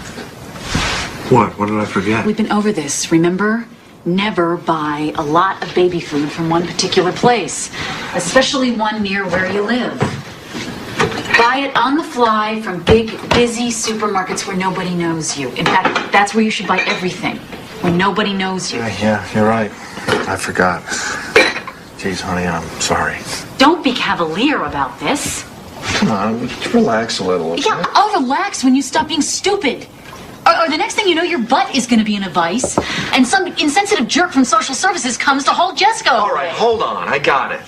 What? What did I forget? We've been over this, remember? Never buy a lot of baby food from one particular place, especially one near where you live. Buy it on the fly from big, busy supermarkets where nobody knows you. In fact, that's where you should buy everything, when nobody knows you. Yeah, you're right. I forgot. Jeez, honey, I'm sorry. Don't be cavalier about this. Come on, just relax a little. Okay? Yeah, I'll relax when you stop being stupid. Or the next thing you know, your butt is going to be in a vice, and some insensitive jerk from social services comes to haul Jessica away. All right, hold on. I got it.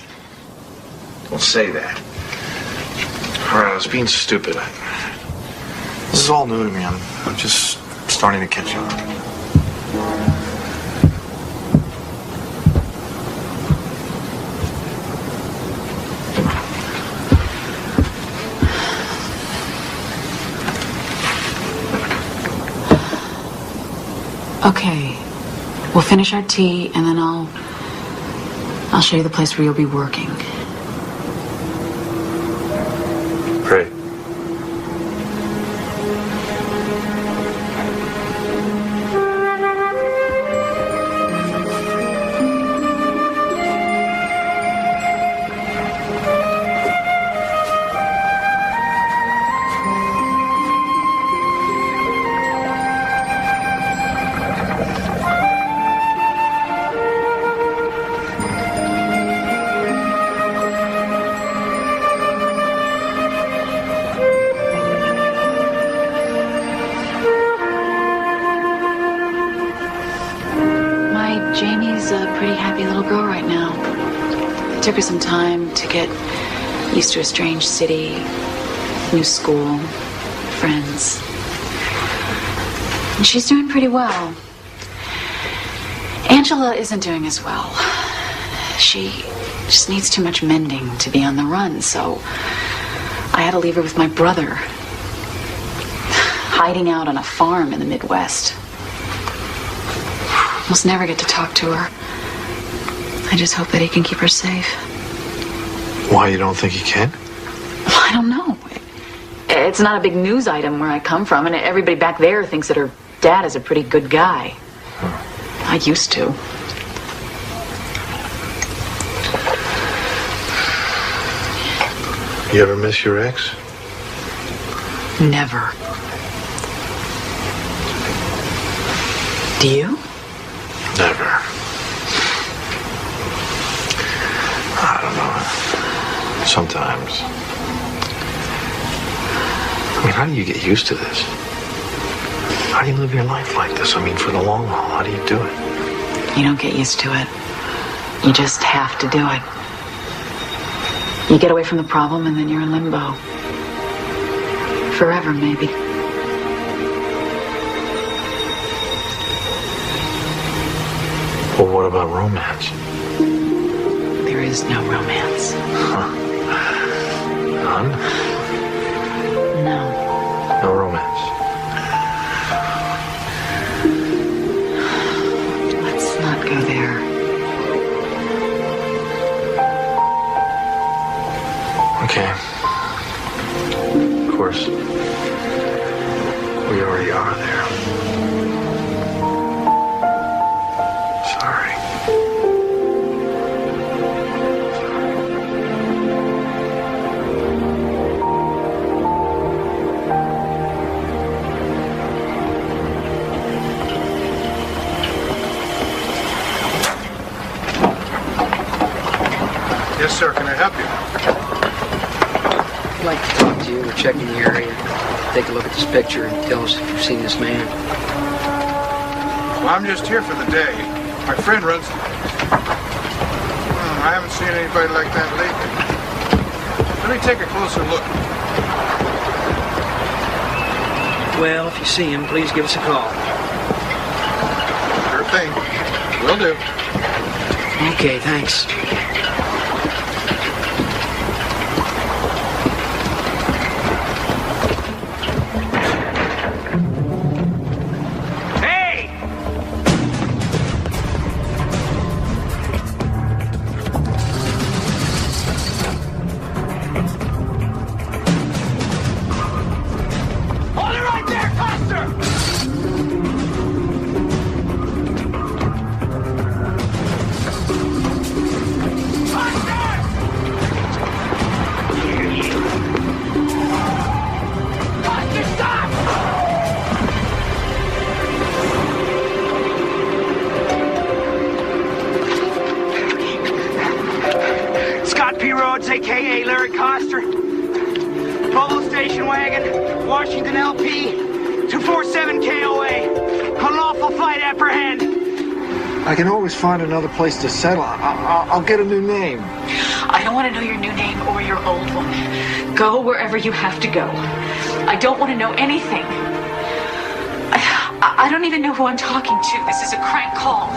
Don't say that. All right, I was being stupid. This is all new to me. I'm just starting to catch on. Okay, we'll finish our tea, and then I'll show you the place where you'll be working. Great. It took her some time to get used to a strange city, new school, friends. And she's doing pretty well. Angela isn't doing as well. She just needs too much mending to be on the run, so I had to leave her with my brother, hiding out on a farm in the Midwest. Almost never get to talk to her. I just hope that he can keep her safe. Why, you don't think he can? I don't know. It's not a big news item where I come from, and everybody back there thinks that her dad is a pretty good guy. I used to. You ever miss your ex? Never. Do you? Never. I don't know. Sometimes. I mean, how do you get used to this? How do you live your life like this? I mean, for the long haul, how do you do it? You don't get used to it. You just have to do it. You get away from the problem and then you're in limbo. Forever, maybe. Well, what about romance? There is no romance. Huh. None? No. No romance. Let's not go there. Okay. Of course, we already are there. Sorry. Yes, sir. Can I help you? I'd like to talk to you. We're checking the area. Take a look at this picture and tell us if you've seen this man. Well, I'm just here for the day. My friend runs... I haven't seen anybody like that lately. Let me take a closer look. Well, if you see him, please give us a call. Sure thing. Will do. Okay, thanks. A.K.A. Larry Coster. Provo Station Wagon, Washington LP, 247 KOA. Unlawful flight apprehend. I can always find another place to settle. I'll get a new name. I don't want to know your new name or your old one. Go wherever you have to go. I don't want to know anything. I don't even know who I'm talking to. This is a crank call.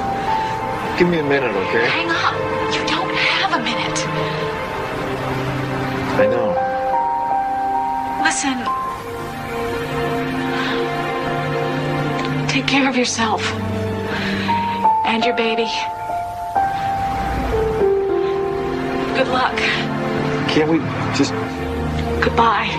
Give me a minute, okay? Hang up. You don't have a minute. I know. Listen. Take care of yourself. And your baby. Good luck. Can't we just... Goodbye.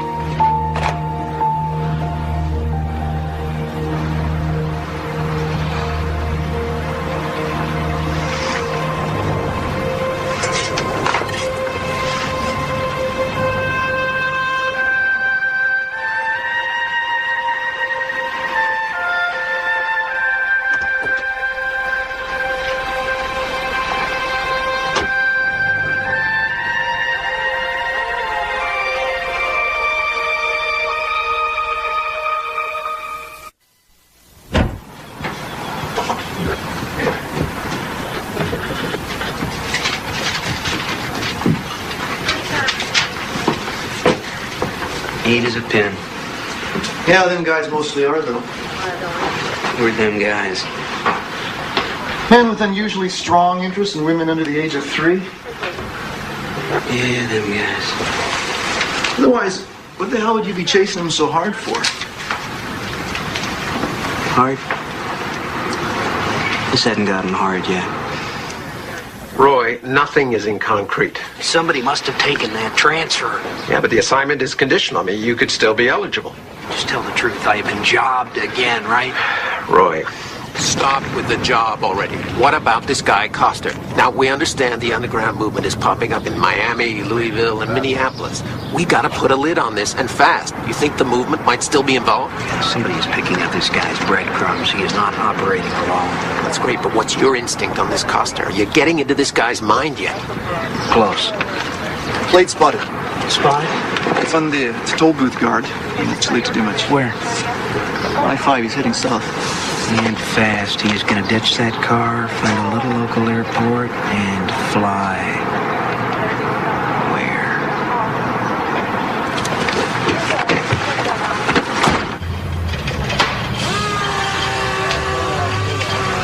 as a pin. Yeah, them guys mostly are, though. We're them guys. Men with unusually strong interest in women under the age of 3. Yeah, them guys. Otherwise, what the hell would you be chasing them so hard for? Hard? This hadn't gotten hard yet. Roy, nothing is in concrete. Somebody must have taken that transfer. Yeah, but the assignment is conditional. I mean, you could still be eligible. Just tell the truth. I've been jobbed again, right? Roy, stop with the job already. What about this guy, Coster? Now, we understand the underground movement is popping up in Miami, Louisville, and Minneapolis. We gotta put a lid on this, and fast. You think the movement might still be involved? Somebody is picking up this guy's breadcrumbs. He is not operating alone. That's great, but what's your instinct on this Coster? Are you getting into this guy's mind yet? Close. Plate spotted. Spotted? It's on the toll booth guard. It's too late to do much. Where? I-5, he's heading south. And fast. He is going to ditch that car, find a little local airport, and fly. Where?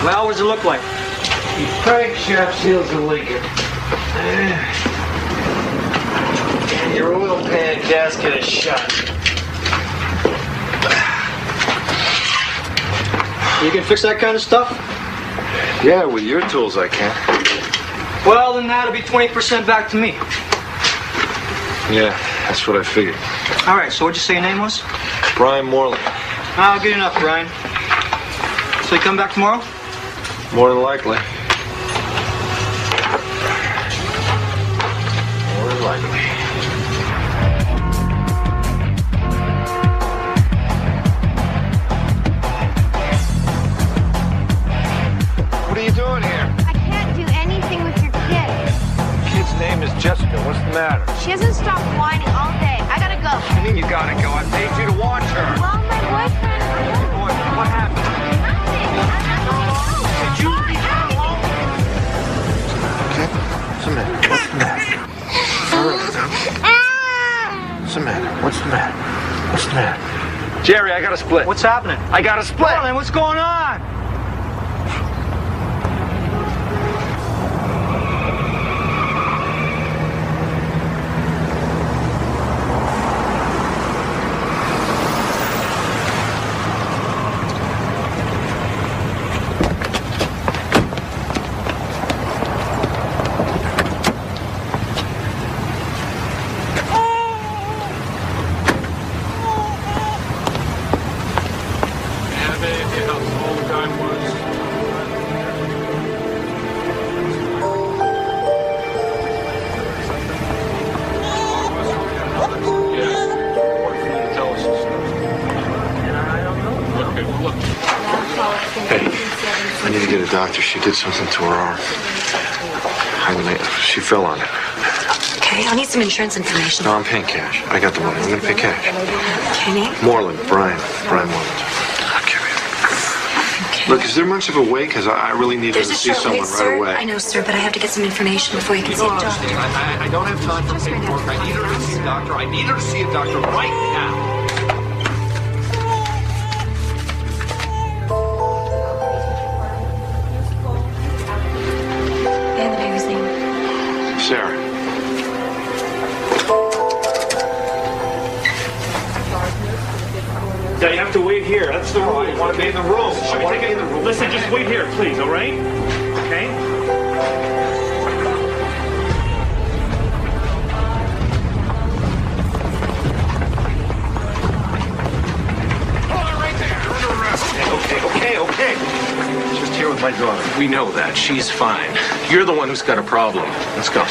Well, what does it look like? Crankshaft seals are leaking. Your oil pan gasket is shut. You can fix that kind of stuff? Yeah, with your tools I can. Well, then that'll be 20% back to me. Yeah, that's what I figured. All right, so what'd you say your name was? Brian Moreland. Oh, good enough, Brian. So you come back tomorrow? More than likely. More than likely. What are you doing here? I can't do anything with your kid. The kid's name is Jessica. What's the matter? She hasn't stopped whining all day. I gotta go. What do you mean you gotta go? I paid you to watch her. Well, my boyfriend... Your boyfriend, what happened? Did you leave her alone? Okay. What's the matter? What's the matter? All right, now. What's the matter? What's the matter? What's the matter? Jerry, I got a split. What's happening? I got a split. Well, then what's going on? I need to get a doctor. She did something to her arm. She fell on it. Okay, I'll need some insurance information. No, I'm paying cash. I got the money. I'm going to pay cash. Okay, name? Moreland. Brian Moreland. Okay. Look, is there much of a wait? Because I really need her to see someone right away. I know, sir, but I have to get some information before you can see a doctor. I don't have time for paperwork. I need her to see a doctor. I need her to see a doctor right now. And the baby's name? Sarah. Yeah, you have to wait here. That's the rule. I want to be in the room. Listen, just wait here, please, all right? Okay? Okay. Just here with my daughter. We know that. She's fine. You're the one who's got a problem. Let's go.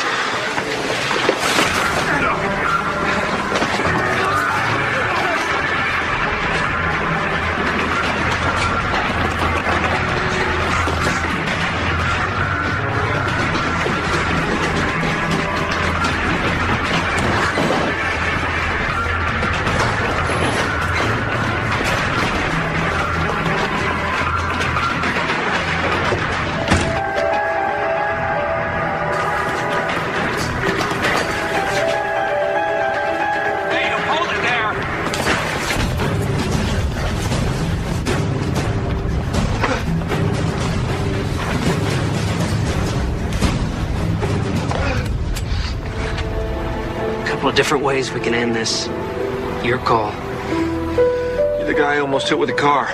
different ways we can end this. Your call. You're the guy I almost hit with a car.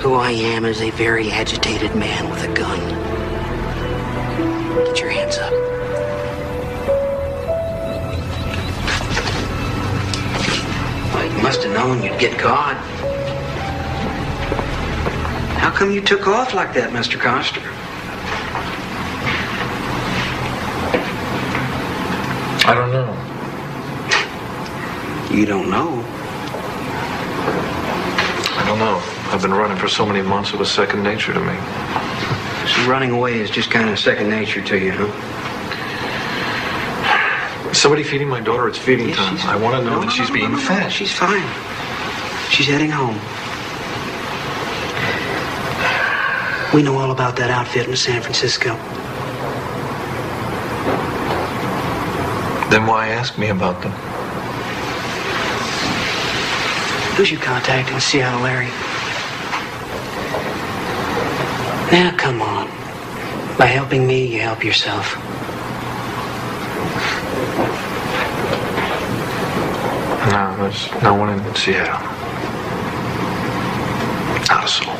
Who I am is a very agitated man with a gun. Get your hands up. Well, you must have known you'd get caught. How come you took off like that, Mr. Coster? I don't know. You don't know? I don't know. I've been running for so many months, it was second nature to me. So running away is just kind of second nature to you, huh? Is somebody feeding my daughter? It's feeding time. I want to know that she's being fed. She's fine. She's heading home. We know all about that outfit in San Francisco. Then why ask me about them? Who's your contact in Seattle, Larry? Now, come on. By helping me, you help yourself. No, there's no one in Seattle. Not a soul.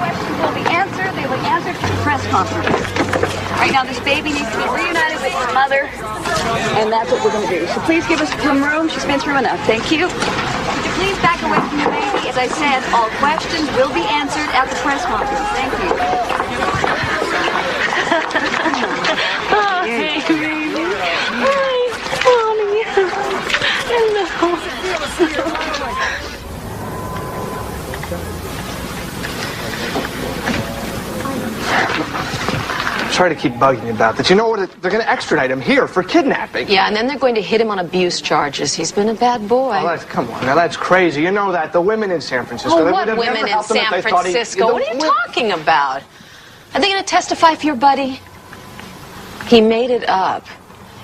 Questions will be answered. They will be answered for the press conference. Right now, this baby needs to be reunited with her mother, and that's what we're going to do. So please give us some room. She's been through enough. Thank you. Would you please back away from the baby? As I said, all questions will be answered at the press conference. Thank you. Oh, hey, baby. Hi, mommy. Hello. Sorry to keep bugging you about this. You know what? They're going to extradite him here for kidnapping. Yeah, and then they're going to hit him on abuse charges. He's been a bad boy. Oh, come on. Now, that's crazy. You know that. The women in San Francisco. Oh, they what would have women never in helped him if San they thought Francisco? What are you talking about? Are they going to testify for your buddy? He made it up.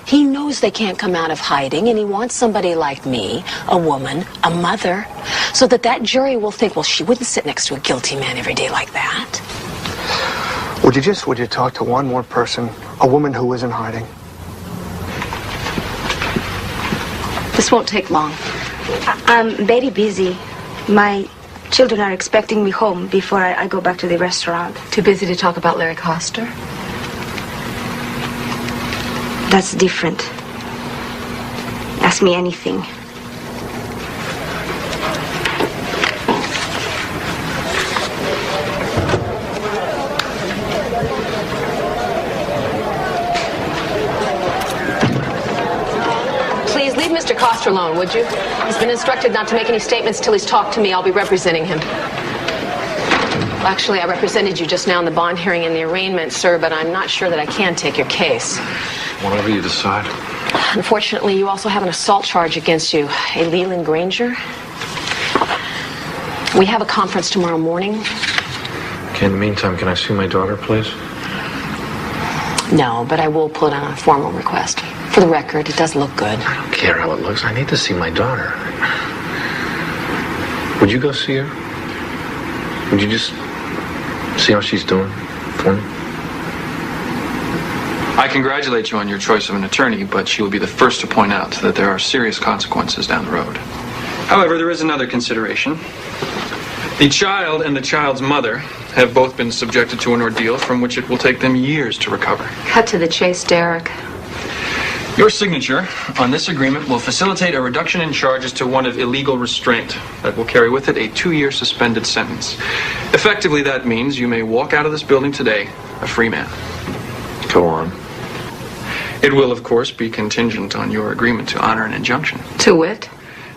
He knows they can't come out of hiding, and he wants somebody like me, a woman, a mother, so that jury will think, well, she wouldn't sit next to a guilty man every day like that. Would you talk to one more person, a woman who is in hiding? This won't take long. I'm very busy. My children are expecting me home before I go back to the restaurant. Too busy to talk about Larry Coster? That's different. Ask me anything. Please leave Mr. Coster alone, would you? He's been instructed not to make any statements till he's talked to me. I'll be representing him. Well, actually, I represented you just now in the bond hearing and the arraignment, sir, but I'm not sure that I can take your case. Whatever you decide. Unfortunately, you also have an assault charge against you. A Leland Granger. We have a conference tomorrow morning. Okay, in the meantime, can I see my daughter, please? No, but I will put on a formal request. For the record, it does look good. I don't care how it looks. I need to see my daughter. Would you go see her? Would you just see how she's doing for me? I congratulate you on your choice of an attorney, but she will be the first to point out that there are serious consequences down the road. However, there is another consideration. The child and the child's mother have both been subjected to an ordeal from which it will take them years to recover. Cut to the chase, Derek. Your signature on this agreement will facilitate a reduction in charges to one of illegal restraint that will carry with it a 2-year suspended sentence. Effectively, that means you may walk out of this building today a free man. Go on. It will, of course, be contingent on your agreement to honor an injunction. To wit?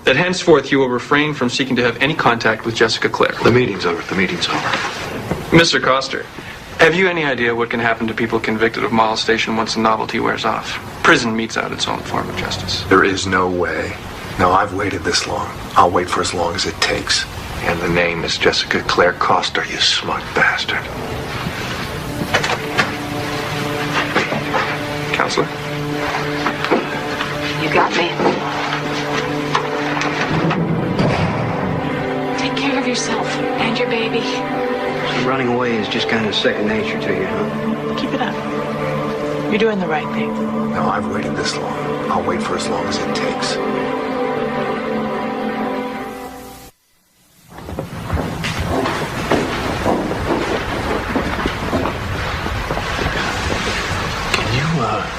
That henceforth you will refrain from seeking to have any contact with Jessica Clare. The meeting's over. The meeting's over. Mr. Coster, have you any idea what can happen to people convicted of molestation once the novelty wears off? Prison metes out its own form of justice. There is no way. No, I've waited this long. I'll wait for as long as it takes. And the name is Jessica Clare Coster, you smug bastard. Counselor? You got me. Take care of yourself and your baby. So running away is just kind of second nature to you, huh? Keep it up. You're doing the right thing. No, I've waited this long. I'll wait for as long as it takes.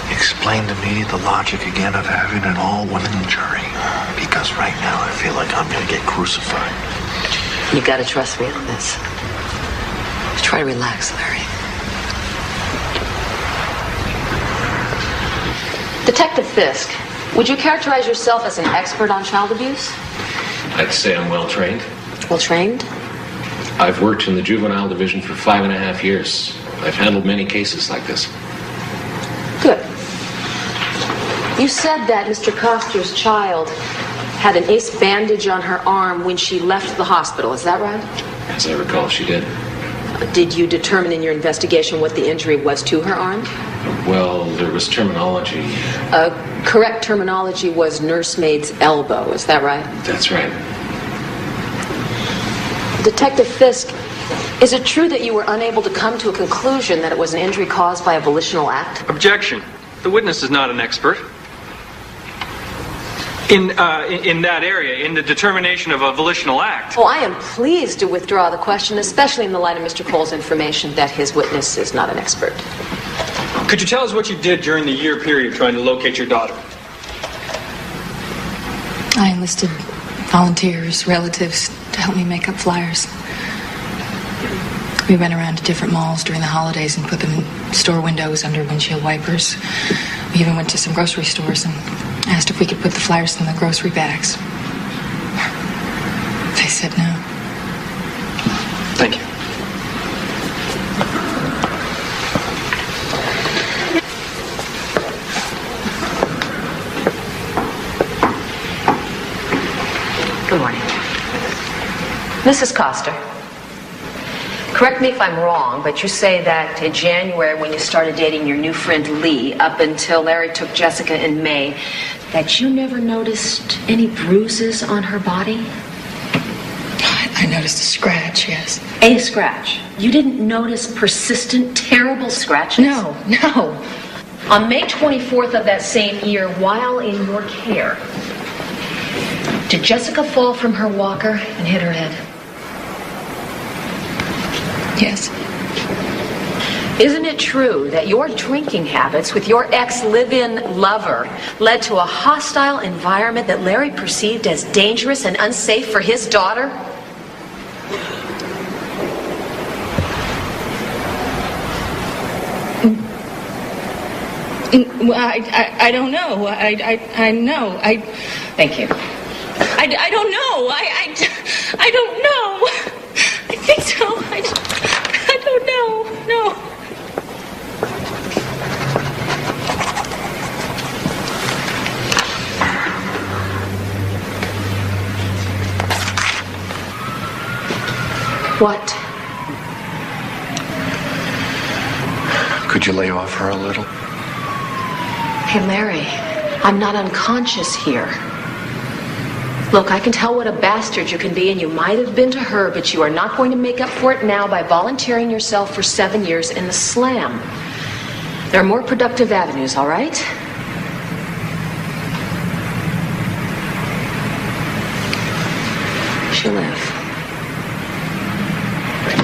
Explain to me the logic again of having an all-women jury. Because right now I feel like I'm going to get crucified. You gotta trust me on this. Try to relax, Larry. Detective Fisk, would you characterize yourself as an expert on child abuse? I'd say I'm well trained. Well trained? I've worked in the juvenile division for 5.5 years. I've handled many cases like this. Good. You said that Mr. Koster's child had an ace bandage on her arm when she left the hospital. Is that right? As I recall, she did. Did you determine in your investigation what the injury was to her arm? Well, there was terminology. Correct terminology was nursemaid's elbow. Is that right? That's right. Detective Fisk, is it true that you were unable to come to a conclusion that it was an injury caused by a volitional act? Objection. The witness is not an expert. In that area, in the determination of a volitional act. Oh, I am pleased to withdraw the question, especially in the light of Mr. Cole's information that his witness is not an expert. Could you tell us what you did during the year period trying to locate your daughter? I enlisted volunteers, relatives to help me make up flyers. We went around to different malls during the holidays and put them in store windows under windshield wipers. We even went to some grocery stores and asked if we could put the flyers in the grocery bags. They said no. Thank you. Good morning. Mrs. Coster, correct me if I'm wrong, but you say that in January when you started dating your new friend Lee, up until Larry took Jessica in May, that you never noticed any bruises on her body? I noticed a scratch, yes. A scratch? You didn't notice persistent, terrible scratches? No. On May 24th of that same year, while in your care, did Jessica fall from her walker and hit her head? Yes. Isn't it true that your drinking habits with your ex-live-in lover led to a hostile environment that Larry perceived as dangerous and unsafe for his daughter? Well, I don't know. I know. Thank you. I don't know. I don't know. I think so. I don't know. No. What? Could you lay off her a little? Hey, Larry, I'm not unconscious here. Look, I can tell what a bastard you can be, and you might have been to her, but you are not going to make up for it now by volunteering yourself for 7 years in the slam. There are more productive avenues, all right? She'll live.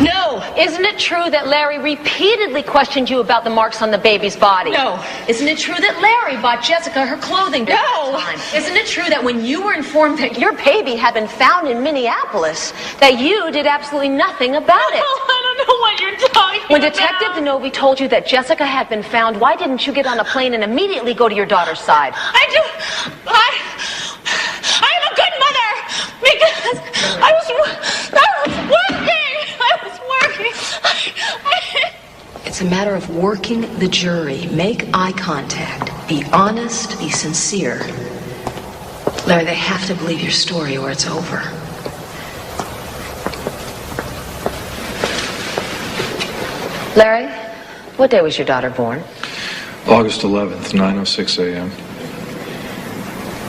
No! Isn't it true that Larry repeatedly questioned you about the marks on the baby's body? No. Isn't it true that Larry bought Jessica her clothing during that time? Isn't it true that when you were informed that your baby had been found in Minneapolis, that you did absolutely nothing about it? Oh, I don't know what you're talking When Detective DeNovi told you that Jessica had been found, why didn't you get on a plane and immediately go to your daughter's side? I'm a good mother because I was working. It's a matter of working the jury. Make eye contact. Be honest. Be sincere. Larry, they have to believe your story or it's over. Larry, what day was your daughter born? August 11th, 9:06 a.m.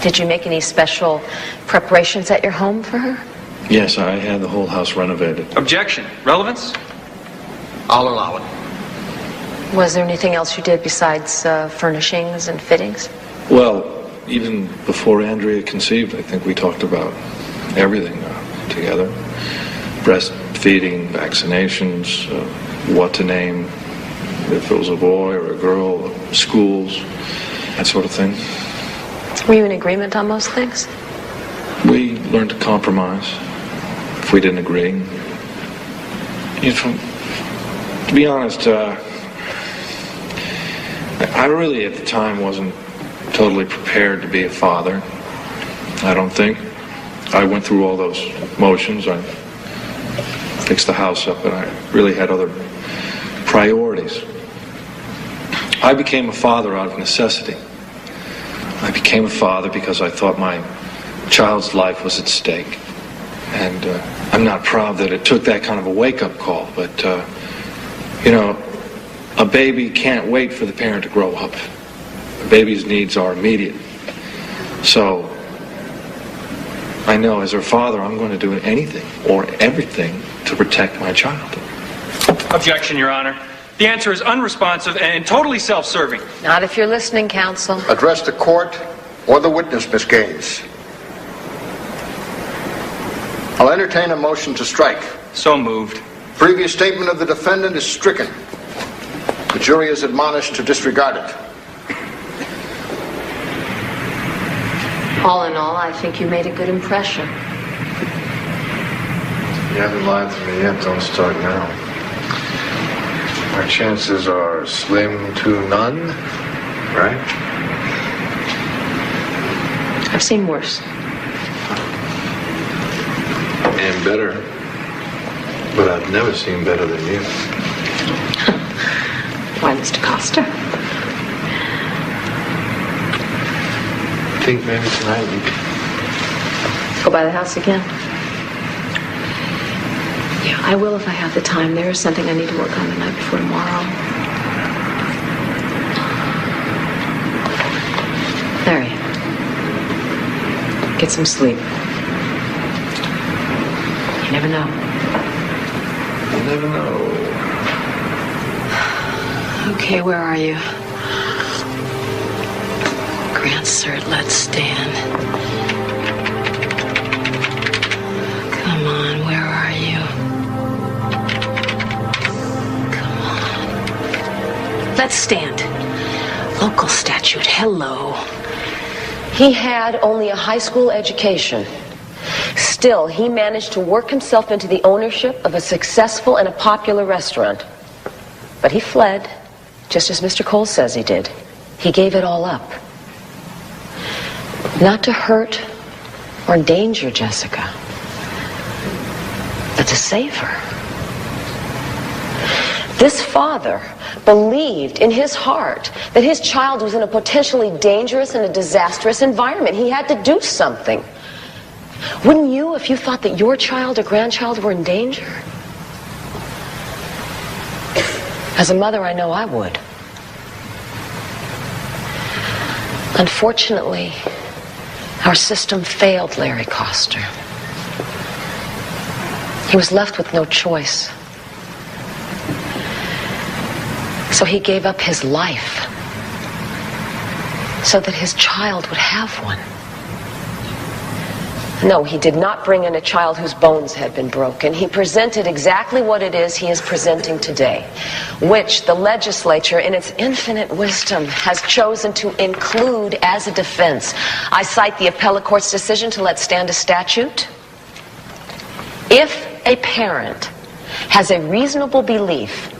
Did you make any special preparations at your home for her? Yes, I had the whole house renovated. Objection. Relevance? I'll allow it. Was there anything else you did besides furnishings and fittings? Well, even before Andrea conceived, I think we talked about everything together. Breastfeeding, vaccinations, what to name, if it was a boy or a girl, schools, that sort of thing. Were you in agreement on most things? We learned to compromise if we didn't agree. To be honest, I really at the time wasn't totally prepared to be a father. I don't think. I went through all those motions. I fixed the house up, and I really had other priorities. I became a father out of necessity. I became a father because I thought my child's life was at stake. And I'm not proud that it took that kind of a wake-up call, but, a baby can't wait for the parent to grow up. A baby's needs are immediate. So, I know as her father, I'm going to do anything or everything to protect my child. Objection, Your Honor. The answer is unresponsive and totally self-serving. Not if you're listening, counsel. Address the court or the witness, Miss Gaines. I'll entertain a motion to strike. So moved. Previous statement of the defendant is stricken. The jury is admonished to disregard it. All in all, I think you made a good impression. You haven't lied to me yet. Don't start now. My chances are slim to none, right? I've seen worse. And better. But I've never seen better than you. Why, Mr. Costa? I think maybe tonight we could Go by the house again? Yeah, I will if I have the time. There is something I need to work on the night before tomorrow. Larry, get some sleep. You never know. You never know. Okay, where are you? Grant cert, let's stand. Come on, where are you? Come on. Let's stand. Local statute, hello. He had only a high school education. Still, he managed to work himself into the ownership of a successful and a popular restaurant. But he fled, just as Mr. Cole says he did. He gave it all up. Not to hurt or endanger Jessica, but to save her. This father believed in his heart that his child was in a potentially dangerous and a disastrous environment. He had to do something. Wouldn't you if you thought that your child or grandchild were in danger? As a mother, I know I would. Unfortunately, our system failed Larry Coster. He was left with no choice. So he gave up his life so that his child would have one. No, he did not bring in a child whose bones had been broken. He presented exactly what it is he is presenting today, which the legislature, in its infinite wisdom, has chosen to include as a defense. I cite the appellate court's decision to let stand a statute. If a parent has a reasonable belief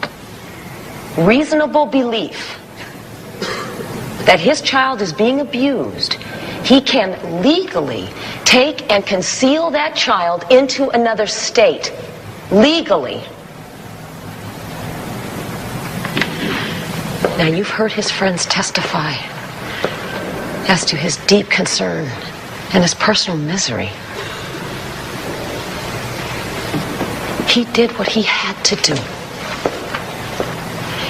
that his child is being abused, he can legally take and conceal that child into another state. Legally. Now, you've heard his friends testify as to his deep concern and his personal misery. He did what he had to do.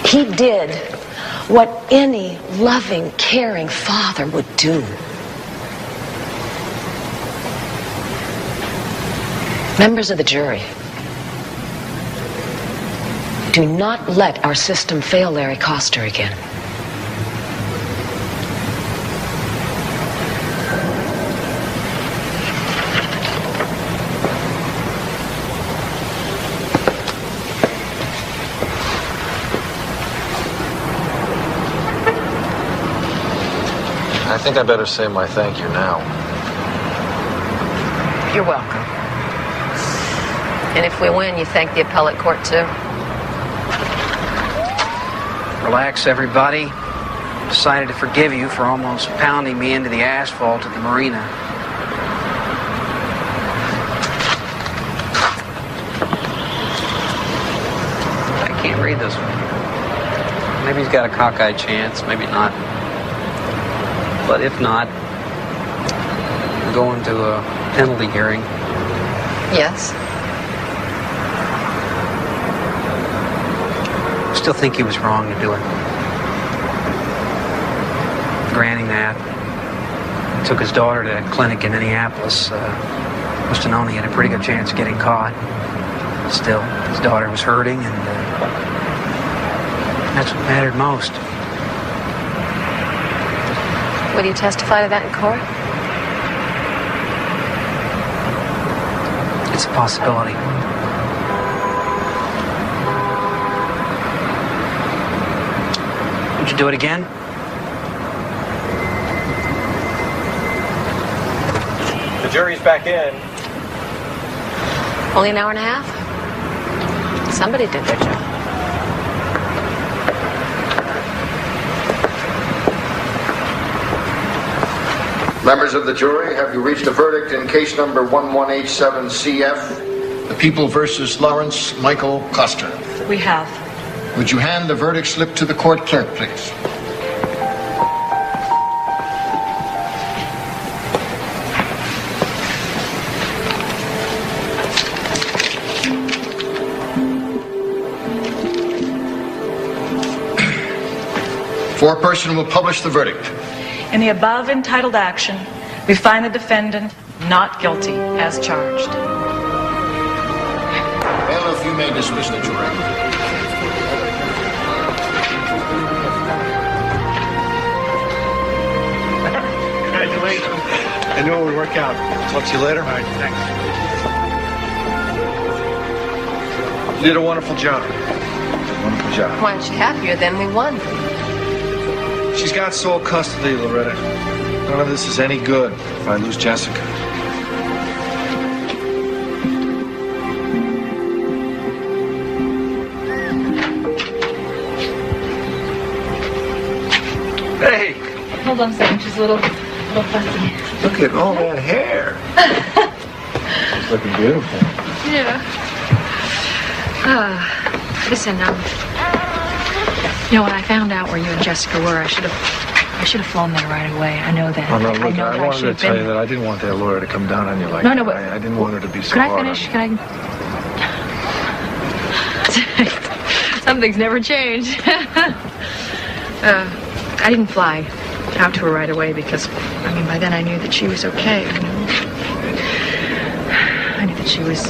He did what any loving, caring father would do. Members of the jury, Do not let our system fail Larry Coster again. I think I better say my thank you now. You're welcome. And if we win, you thank the appellate court too. Relax, everybody. Decided to forgive you for almost pounding me into the asphalt at the marina. I can't read this one. Maybe he's got a cockeyed chance, maybe not. But if not, we're going to a penalty hearing. Yes. Still think he was wrong to do it. Granting that, took his daughter to that clinic in Minneapolis. Must have known he had a pretty good chance of getting caught. Still, his daughter was hurting, and that's what mattered most. Will you testify to that in court? It's a possibility. Would you do it again? The jury's back in. Only an hour and a half? Somebody did their job. Members of the jury, have you reached a verdict in case number 1187CF, the People versus Lawrence Michael Coster? We have. Would you hand the verdict slip to the court clerk, please? Foreperson will publish the verdict. In the above entitled action, we find the defendant not guilty as charged. Bailiff, you may dismiss the jury. Congratulations. I knew it would work out. Talk to you later. All right, thanks. You did a wonderful job. Wonderful job. Why aren't you happier then? We won. She's got sole custody, Loretta. None of this is any good if I lose Jessica. Hey! Hold on a second, she's a little fussy. Look at all that hair. It's looking beautiful. Yeah. Listen, you know, when I found out where you and Jessica were, I should have flown there right away. I know that. Oh, no, look, I know that I wanted should to have tell been. you that I didn't want that lawyer to come down on you like No, that. no, but I didn't want her to be so Could I hard finish? on Can I? Some things never change. I didn't fly out to her right away because, I mean, by then I knew that she was okay. You know? I knew that she was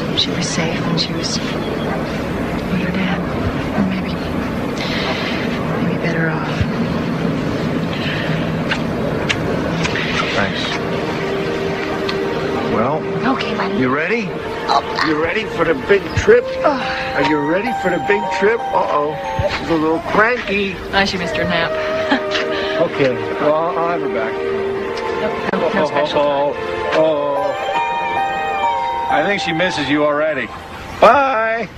safe and she was with her dad. Or maybe better off. Thanks. Well, okay, buddy. You ready? You ready for the big trip? Are you ready for the big trip? Uh-oh. She's a little cranky. She missed her nap. Okay. Well, I'll have her back. No special. I think she misses you already. Bye.